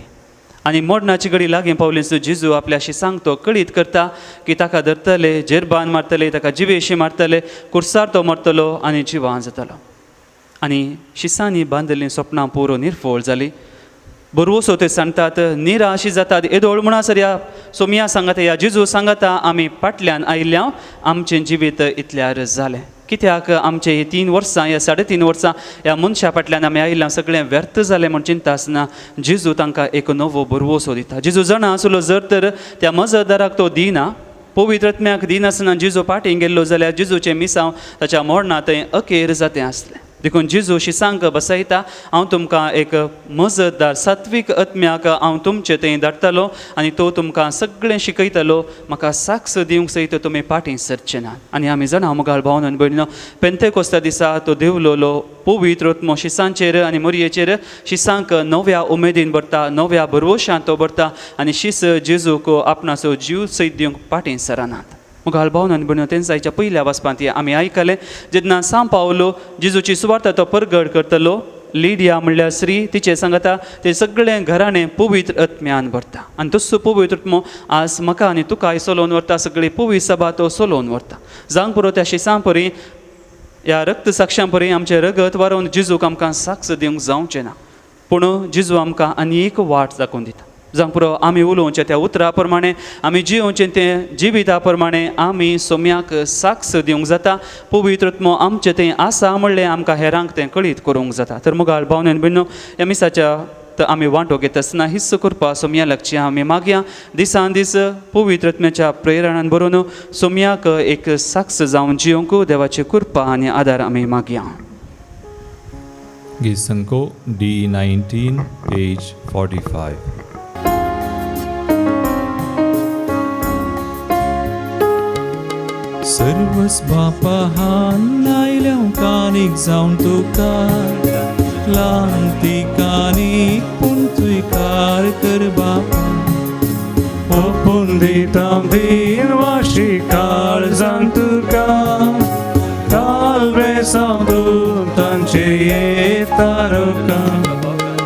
आनी मोडणाची घडी लागीं पावली सो जेजू आपल्या शिसांक तो कळीत करता की ताका धरतले, जेरबान मारतले, ताका जिवेशी मारतले, कुर्सार तो मरतलो आनी जिवान जातलो. आनी शिसांनी बांदिल्लीं सपनां पुरो निर्फोळ जालीं. बरोवसो ते सांगतात निराशी जातात. येदोळ म्हणसर ह्या सोमिया सांगता ह्या जेजू सांगता आमी फाटल्यान आयिल्ल्या आमचें जिवीत इतल्यार जालें. कित्याक आमचे ही 3 वर्सां या 3.5 वर्सां ह्या मनशा फाटल्यान आमी आयिल्ल्यां सगळें व्यर्थ जालें म्हण चिंता आसतना जेजू तांकां एक नवो बरवोसो दिता. जेजू जाणा आसलो जर तर त्या मजतदाराक तो दिना, पवित्र आत्म्याक दिनासतना जेजू फाटीं गेल्लो जाल्यार जेजूचें मिसांव ताच्या मोडना थंय अखेर जातें आसलें. देखून जेजू शिसांक बसयता, हांव तुमकां एक मजतदार सात्वीक आत्म्याक हांव तुमचे थंय धाडटलो आनी तो तुमकां सगळें शिकयतलो. म्हाका साक्ष दिवंक सयत तुमी फाटीं सरचे ना. आनी आमी जाणा मुगाळ भावन आनी भयणीनो, पेंतेकोस्ता दिसा तो देवलोलो पवित्र आत्मो शिसांचेर आनी मरयेचेर शिसांक नव्या उमेदीन भरता, नव्या बरवशान तो भरता आनी शिस जेजूक आपणाचो जीव सयत दिवंक फाटीं सरनात. मुगाळ भावन आनी भयणीनो, तेंचाच्या पयल्या वाचपांत आमी आयकलें जेन्ना सांव पावलो जेजूची सुवार्थ तो परगड करतलो. लिडिया म्हणल्यार स्त्री तिचे सांगता ते सगळें घराणें पवित्र आत्म्यान भरता आनी तसो पवित्र आत्मो आज म्हाका आनी तुकाय सोलोवन व्हरता. सगळी पवित्र सभा तो सोलोवन व्हरता. जावंक पुरो त्या शिसां परी ह्या रक्त साक्षां परी आमचें रगत वारोवन जेजूक आमकां साक्ष दिवंक जावचें ना. पूण जेजू आमकां आनी एक वाट दाखोवन दिता. जावंक पुरो आमी उलोवचें त्या उतरा प्रमाणे, आमी जियोवचें तें जिविता प्रमाणे आमी सोम्याक साक्ष दिवंक जाता. पवित्र आत्मो आमचें तें आसा म्हणलें आमकां हेरांक तें कळीत करूंक जाता. तर मुगाळ भावनेन भयणीनो, ह्या मिसाच्या आमी वांटो घेत आसतना हिस्स करपा सोम्या लागची आमी मागया. दिसान दीस पवित्र आत्म्याच्या प्रेरणान बरोवन सोम्याक एक साक्ष जावन जियोंक देवाची कृपा आनी आदार आमी मागया. Gisanko D19 page 45. सर्वस बापा हान आयल्या कानीक जावन तुका ल्हान ती कानीक पूण तुय कार कर बापा. ओपून दिता दिन वाशी काळजान तुका कालवे सावून तांचे येतारुका.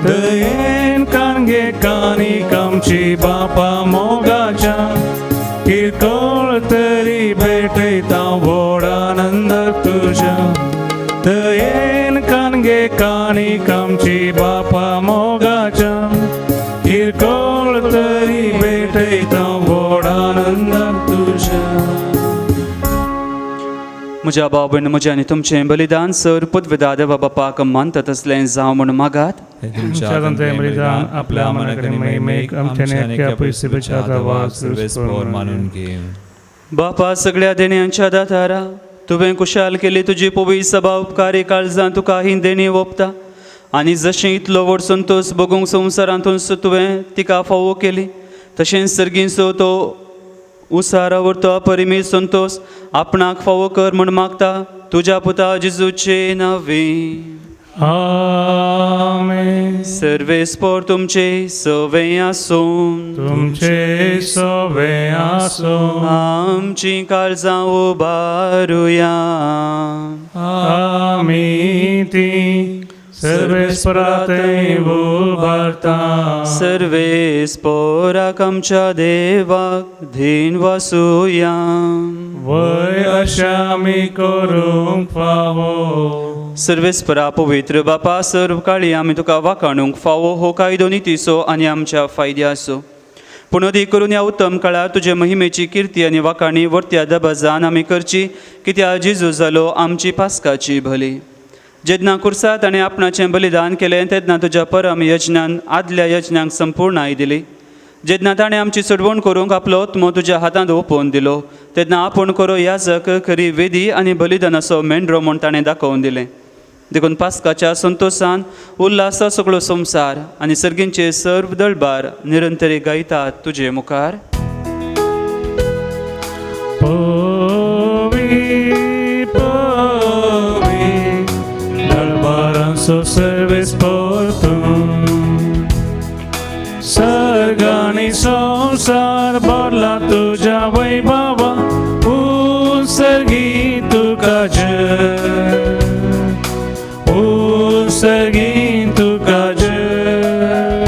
दयेन कानगे कानीक आमची बापा मोगाच्या किरकोळ तरी भेटयता व्हड आनंद तुज्या. दयेन कानगे कानीक आमची बापा मोगाच्या किरकोळ तरी भेटयता व्हड आनंद तुज्या. म्हज्या भाव भयण म्हजें आनी तुमचें बलिदान सर पदवेदा देवा बापाक मानता तसलें जावं म्हूण मागात. तुमच्या बलिदान आपल्या मनाकडे महिमेक आमच्याने अख्ख्या पृथ्वीच्या वास सर्वेस्पोर मानून घे. बापा सगळ्या देण्यांच्या दातारा तुवें कुशाल केली तुजी पवी सभा उपकारी काळजां तुका ही देणी ओपता आनी जशें इतलो व्हड संतोश बगूंक संवसारांतून तुवें तिका फावो केली तशेंच सर्गींचो तो उसार आवडतो अपरिमीत संतोष आपणाक फावो कर म्हूण मागता तुज्या पुता जेजूचे नांवे. आमेन. सर्वेस्पोर तुमचे सवे आसूं. तुमचे सवे आसो. आमची काळजां उबारुया. आमी ती सर्वेस्पराते उबारता. सर्वेस्पोराक आमच्या देवाक धीन वासुया. वय अशा आमी करूंक फावो. सर्वेस्परा पवित्र बापा सर्व काळी आमी तुका वाखाणूंक फावो हो कायदो नितीचो आनी आमच्या फायद्याचो. पूण अदी करून ह्या उत्तम काळार तुजे महिमेची किर्ती आनी वाखाणी वर्त्या दबाजान आमी करची कित्याक जेजू जालो आमची पास्काची भली. जेन्ना कुर्सात ताणें आपणाचें बलिदान केलें तेन्ना तुज्या परम यज्ञान आदल्या यज्ञांक संपूर्णाय दिली. जेन्ना ताणें आमची सोडवण करूंक आपलो आत्मो तुज्या हातांत ओपोवन दिलो तेन्ना आपूण करो याजक खरी वेदी आनी बलिदानाचो मेंढरो म्हूण ताणें दाखोवन दिलें. देखून पास्काच्या संतोशान उल्हासा सगळो संवसार आनी सर्गींचे सर्व दळबार निरंतरी गायतात तुजे मुखार. So service portum Sargani संसार भरला तुझ्या वैभवा उत्सर्गी तुका जय उत्सर्गी तुका जय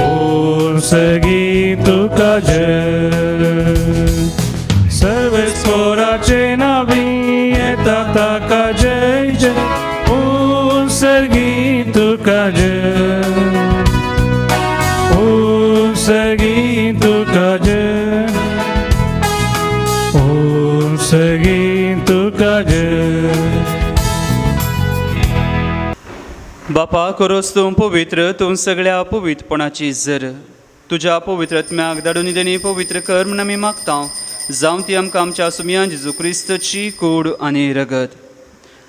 उत्सर्गी तुका जय सर्वेस्वराचे नावी येता ताका जय जय उत्सर्गी तुका जय उत्सर्गी तुका जय उत्सर्गी तुका जय. बापा करोस तूं पवित्र तूं सगळ्या पवित्रपणाची जर तुज्या पवित्रत्म्याक धाडून देणी पवित्र कर म्हूण आमी मागता जावं ती आमकां आमच्या सुमयान जेजू क्रिस्तची कूड आनी रगत.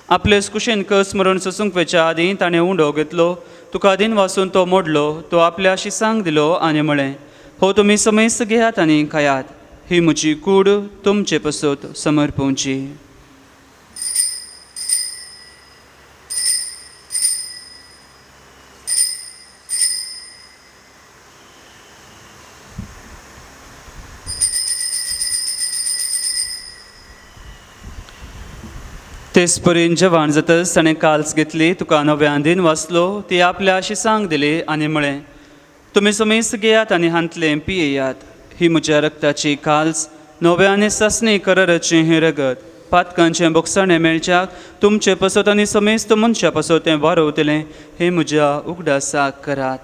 आपलेच कुशेन कस मरण ससूंक वेच्या आदीं ताणें उंडो घेतलो तुका आदीन वाचून तो मोडलो तो आपल्या शिसांक दिलो आनी म्हळें हो तुमी समयस घेयात आनी खायात ही म्हजी कूड तुमचे पसत समर्पोवची. तेच परीन जेवण जातच ताणें काल्स घेतली तुका नव्यान दिन वाचलो ती आपल्या शिसांक दिली आनी म्हळें तुमी समयस घेयात आनी हांतलें पियेयात ही म्हज्या रक्ताची काल्स नव्यान सासणी कराराचें हें रगत पातकांचें बोगसाणें मेळच्याक तुमचे पसत आनी समेस्त मनशा पसत तें वारवतलें हें म्हज्या उगडासाक करात.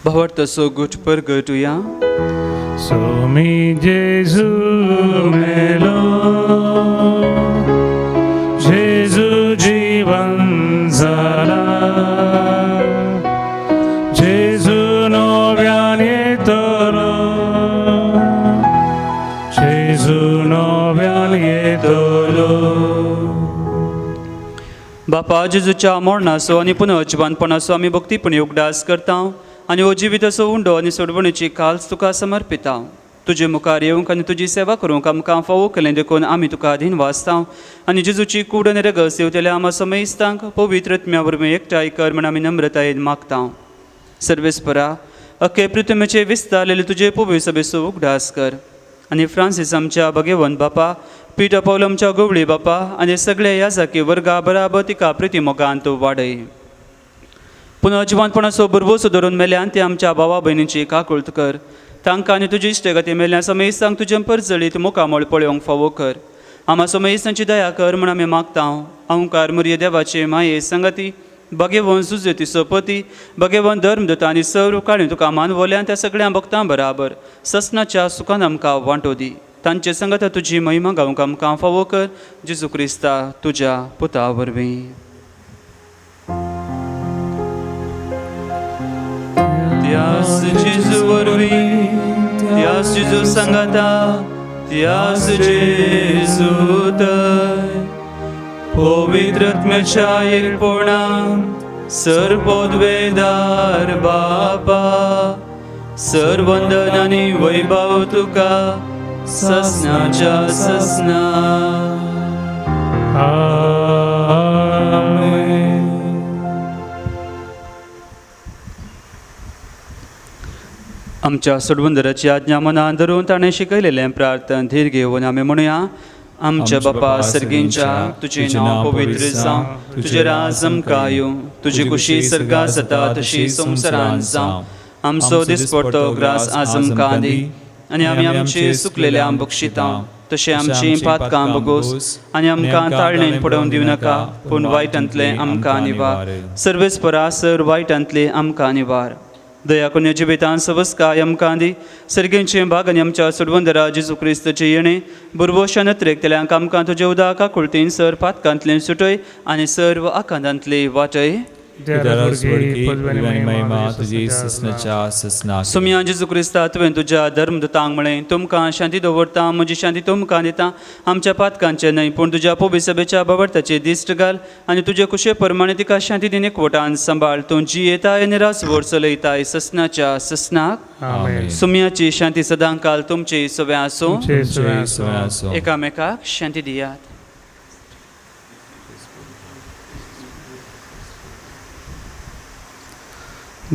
भावार्थाचो गुट परगटुया. सोमी जेजू मेलो जेजू जीवन जाला जेजू नव्यान येतलो जेजू नव्यान येतलो. बापा जेजूच्या मरणाचो आनी पुनर्जिवानपणाचो आमी भक्तीपणी उगडास करता आनी हो जिविताचो उंडो आनी सोडवणीची काल्स तुका समर्पिता. तुजे मुखार येवंक आनी तुजी सेवा करूंक आमकां फावो केलें देखून आमी तुका अधीन वाचता आनी जेजूची कूड आनी रगत येवतल्या आमा समयस्तांक पवित्रत्म्या वरवीं एकठांय कर म्हण आमी नम्रतायेन मागता. सर्वेस्परा अख्खे पृथ्वीचे विस्तारलेले तुजे पवित्र सभेचो उगडास कर आनी फ्रांसीस आमच्या भगेवन बापा पिटर पौल आमच्या गवळी बापा आनी सगळे याजाकी वर्गा बराबर तिका प्रितीमोगान तूं वाडय. पुनर्जिवानपणाचो बरवो सुदारून मेल्यान ते आमच्या भावा भयणींची काकुळट कर तांकां आनी तुजी इश्टगती मेल्या समयस्तांक तुजे परजळीत मोकामोळ पळोवंक फावो कर. आम्हा सोमेईसांची दया कर म्हण आमी मागता अवंकार मुर्य देवाचे माये संगती भगेवन सुजती सोपती भगेवन धर्मदत्ता आनी सर्व काळी तुका मानवल्यान त्या सगळ्या भक्तां बराबर ससनाच्या सुखान आमकां वांटो दी तांचे संगत तुजी महिमा गावंक आमकां फावो कर जेजू क्रिस्ता तुज्या पुता वरवीं त्यास जेजू वरवीं त्यास जेजू संगता त्यास जेजू थंय पवित्र आत्म्याच्या एकपणान सर्वोद्वेदार बापा सर्वंदन आनी वैभव तुका ससनाच्या ससना आमेन. आमच्या सोडवंदराची आज्ञा मनान धरून ताणें शिकयलेलें प्रार्थन धीर घेवन आमी म्हणुया आमच्या बापा सर्गींच्या तुजें नांव पवित्र जावं तुजें राज आमकां येवं तुजी कुशी सर्गा जाता तशी संवसारांत जावं आमचो दिसपडटो ग्रास आज आमकां दी आनी आमी आमचे सुकलेल्या बक्षिता तशें आमची पातकां बगोस आनी आमकां ताळणेन पडोवन दिवं नाका पूण वायटांतले आमकां निवार सर्वेस परासर वायटांतले आमकां निवार दया करून जिवितान सवस्काय आमकां दी सर्गेंचे भाग आनी आमच्या सुडवंदरा जेजू क्रिस्ताचे येणे बुरवोशान त्रेकतल्यांक आमकां तुज्या उदका कुळतीन सर पातकांतले सुटय आनी सर्व आकांतांतले वाटय सुमया जेजू क्रिस्ता तुवें तुज्या धर्मदूतांक म्हळें तुमकां शांती दवरता म्हजी शांती तुमकां दिता आमच्या पातकांचे न्हय पूण तुज्या पवित्र सभेच्या बाबरताचे दिश्ट घाल आनी तुजे कुशे प्रमाणे तिका शांती दिने एकवटान सांबाळ तूं जी येताय आनी रासभर चलयताय ससनाच्या ससनाक आमेन. सुमयाची शांती सदां काल तुमचे सवे आसूं तुमचे सवे आसूं. एकामेकाक शांती दियात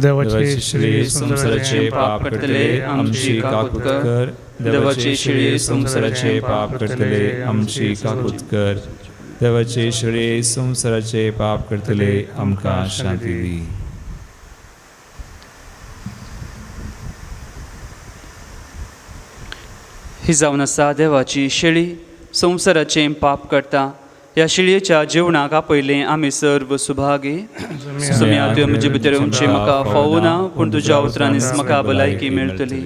देवाचे श्री संसाराचे पाप करतले आमची काकूत कर. देवाचे श्री संसाराचे पाप करतले आमची काकूत कर. देवाचे श्री संसाराचे पाप करतले आमकां शांती दी. ही जावन आसा देवाची शेळी संवसाराचें पाप करता ह्या शेळयेच्या जेवणाक आपयलें आमी सर्व सुभागी सुमया तुवें म्हजे भितर येवचें म्हाका फावो ना पूण तुज्या उतरांनीच म्हाका भलायकी मेळटली.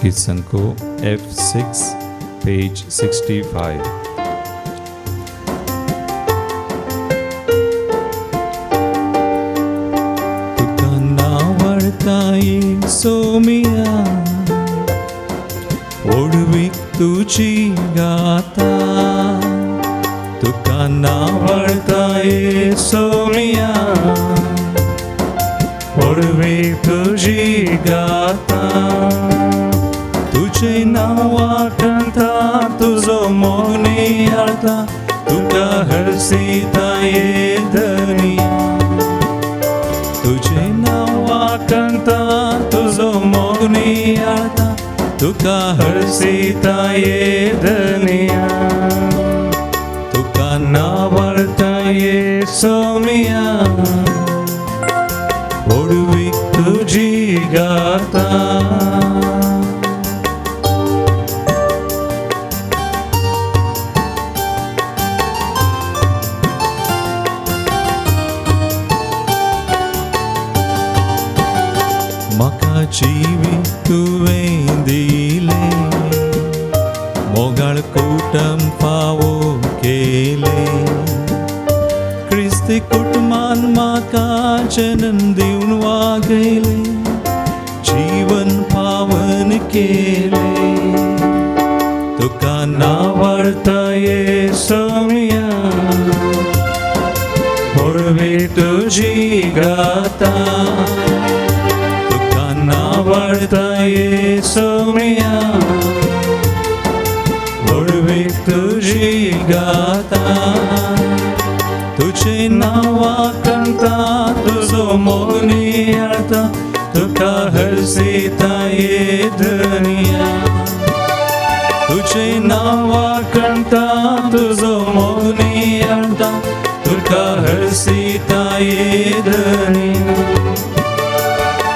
गीत संको F6 पेज 65. तुका नावडताय सोमिया ओडवीक तुजी गाता तुका नावडताय सोमिया ओडवीक तुजी गाता तुझे नावाकंता तुझो मोगनी आळता तुका हरसीता ये धनिया तुझे नावाकंता तुझो मोगनी आळता तुका हरसीता ये धनिया तुका नावडता ये सोमिया ओडवीक तुजी गाता म्हाका जिवी तुवें दिले मोगाळ कुटुंब फावो केले क्रिस्ती कुटुंबान म्हाका जन्म दिवन वागयले जीवन पावन केले तुका नावडता ये सोमिया ओडवे तुजी गाता नावडता ये सोमिया ओडवीक तुजी गाता तुझे नावाकंता तुझो मोगनी आळता तुका हरसीता ये धनिया तुझे नावाकंता तुझो मोगनी आळता तुका हरसीता ये धनिया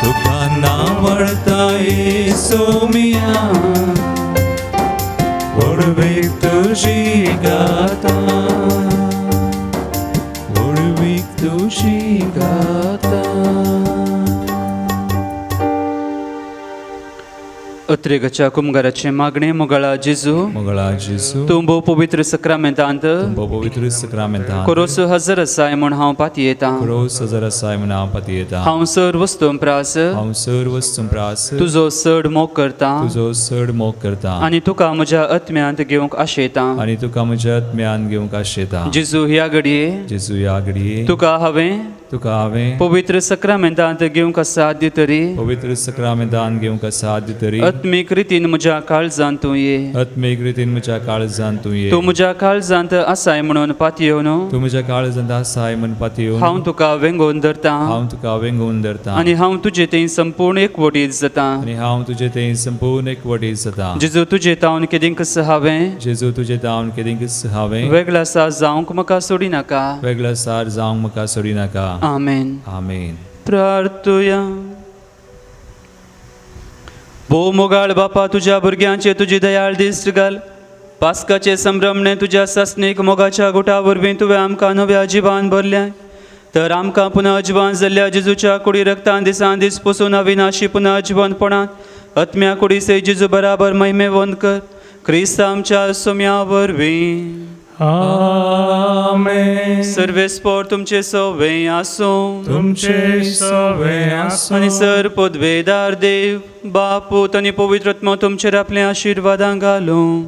तुका नावडता ये सोमिया ओडवीक तुजी उद्रेकाच्या कुमगाराचे मागणे मुगाळा जेजू मोगळा जेजू तूं भोव पवित्र सक्रामेंतांत तुंबो पवित्र सक्रामेंतान कोरोस हजर आसाय म्हूण हांव पाती येता रोज हजर आसाय म्हूण हांव पाती येता हांव सर वस्तू प्रास हांव सर्व वस्तू प्रास तुजो चड मोग करता तुजो चड मोग करता आनी तुका म्हज्या आत्म्यांत घेवंक आशेता आनी तुका म्हज्या आत्म्यान घेवंक आशेता जेजू ह्या घडये जेजू ह्या घडये तुका हांवें तुका हांवें पवित्र सक्रामेंतांत घेवंक साध्य तरी पवित्र सक्रामेंतान घेवंक साध्य तरी आत्मीक रितीन म्हज्या काळजांत तूं ये आत्मीक रितीन म्हज्या काळजांत तूं ये तूं म्हज्या काळजांत आसाय म्हणून पाती येवन तूं म्हज्या काळजांत आसाय म्हण पाती येवन हांव तुका वेंगोवन धरता हांव तुका वेंगोवन धरता आनी हांव तुजे थंय संपूर्ण एकवटीत जाता आनी हांव तुजे थंय संपूर्ण एकवटीत जाता जेजू तुजे तावन केदींकस हांवें जेजू तुजे तावन केदींकच हांवें वेगळा सा जावंक म्हाका सोडी नाका वेगळा सार जावंक म्हाका सोडी नाका आमेन आमेन प्रार्थुया भोव मोगाळ बापा तुज्या भुरग्यांचे तुजी दयाळ दिश्ट घाल पास्काचे संभ्रमणे तुज्या सस्नीक मोगाच्या गुटा वरवीं तुवें आमकां नव्या जिवान भरल्या तर आमकां पुनः जिवान जाल्ल्या जेजूच्या कुडी रक्तान दिसान दीस पसून अविनाशी पुनः जिवनपणांत आत्म्या कुडी से जेजू बराबर महिमेवंत कर क्रिस्त आमच्या सोम्या वरवीं आमेन. सर्वेस्पोर तुमचे सवे आसूं तुमचे सवे आसूं. आनी सर पदवेदार देव बापूत आनी पवित्रत्म तुमचेर आपले आशिर्वादां घालूं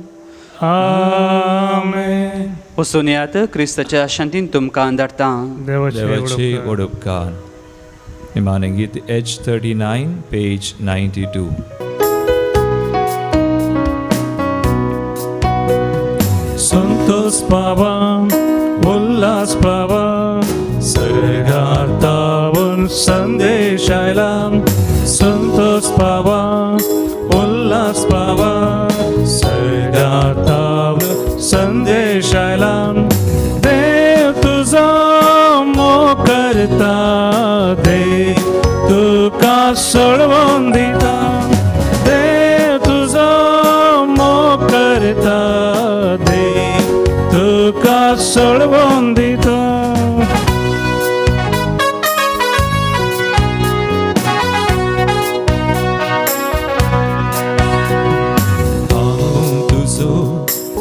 आमेन. वचून येयात क्रिस्ताच्या शांतीन तुमकां धाडटा देवाची ओडपकार निमाणे गीत H39 पेज 92 संतोष पावा उल्हास पावा सर्गार्तावन संदेश आयला संतोष पावा उल्हास पावा सर्गार्तावन संदेश आयला देव तुझा मोग करता देव तुका सोडवून दिता देव तुझा मोग करता तुका सोडवून दिता हांव तुजो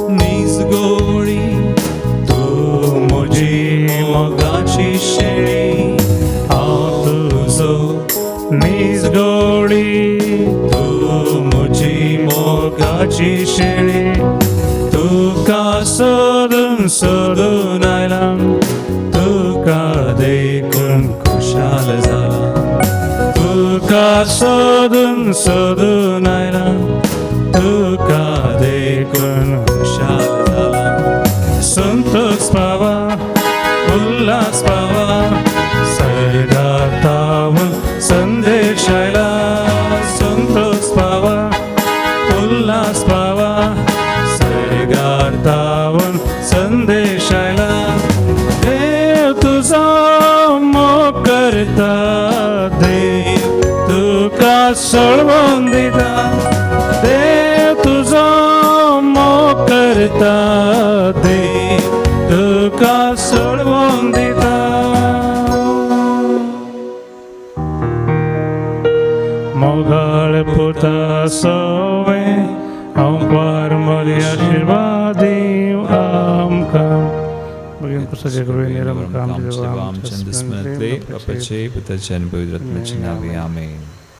नीज गोळी तूं म्हजी मोगाची शेळी हांव तुजो नीज गोळी तूं म्हजी मोगाची शेळी तुका सोदून सोदून आयला तुका देखून खुशाल जाला तुका सोदून सोदून आयला तुका देखून खुशाल जाला संतोष पावा उल्हास पावा सर्गार्तावन संदेश आयला संतोष पावा उल्हास पावा सर्गार्तावन संदेश आयला देव तुझा मोग करता देव तुका सोडवून दिता देव तुझा मोग करता देव तुका सोडवून दिता मोगाळ पुता सोवे आमकां मरी आशीर्वाद दिव आमकां बगीन पुस्तकाचे करुवे निरम काम आमच्या दिसमनातले बापाचे पुत्राचे आणि पवित्र आत्म्याचे नावे आमेन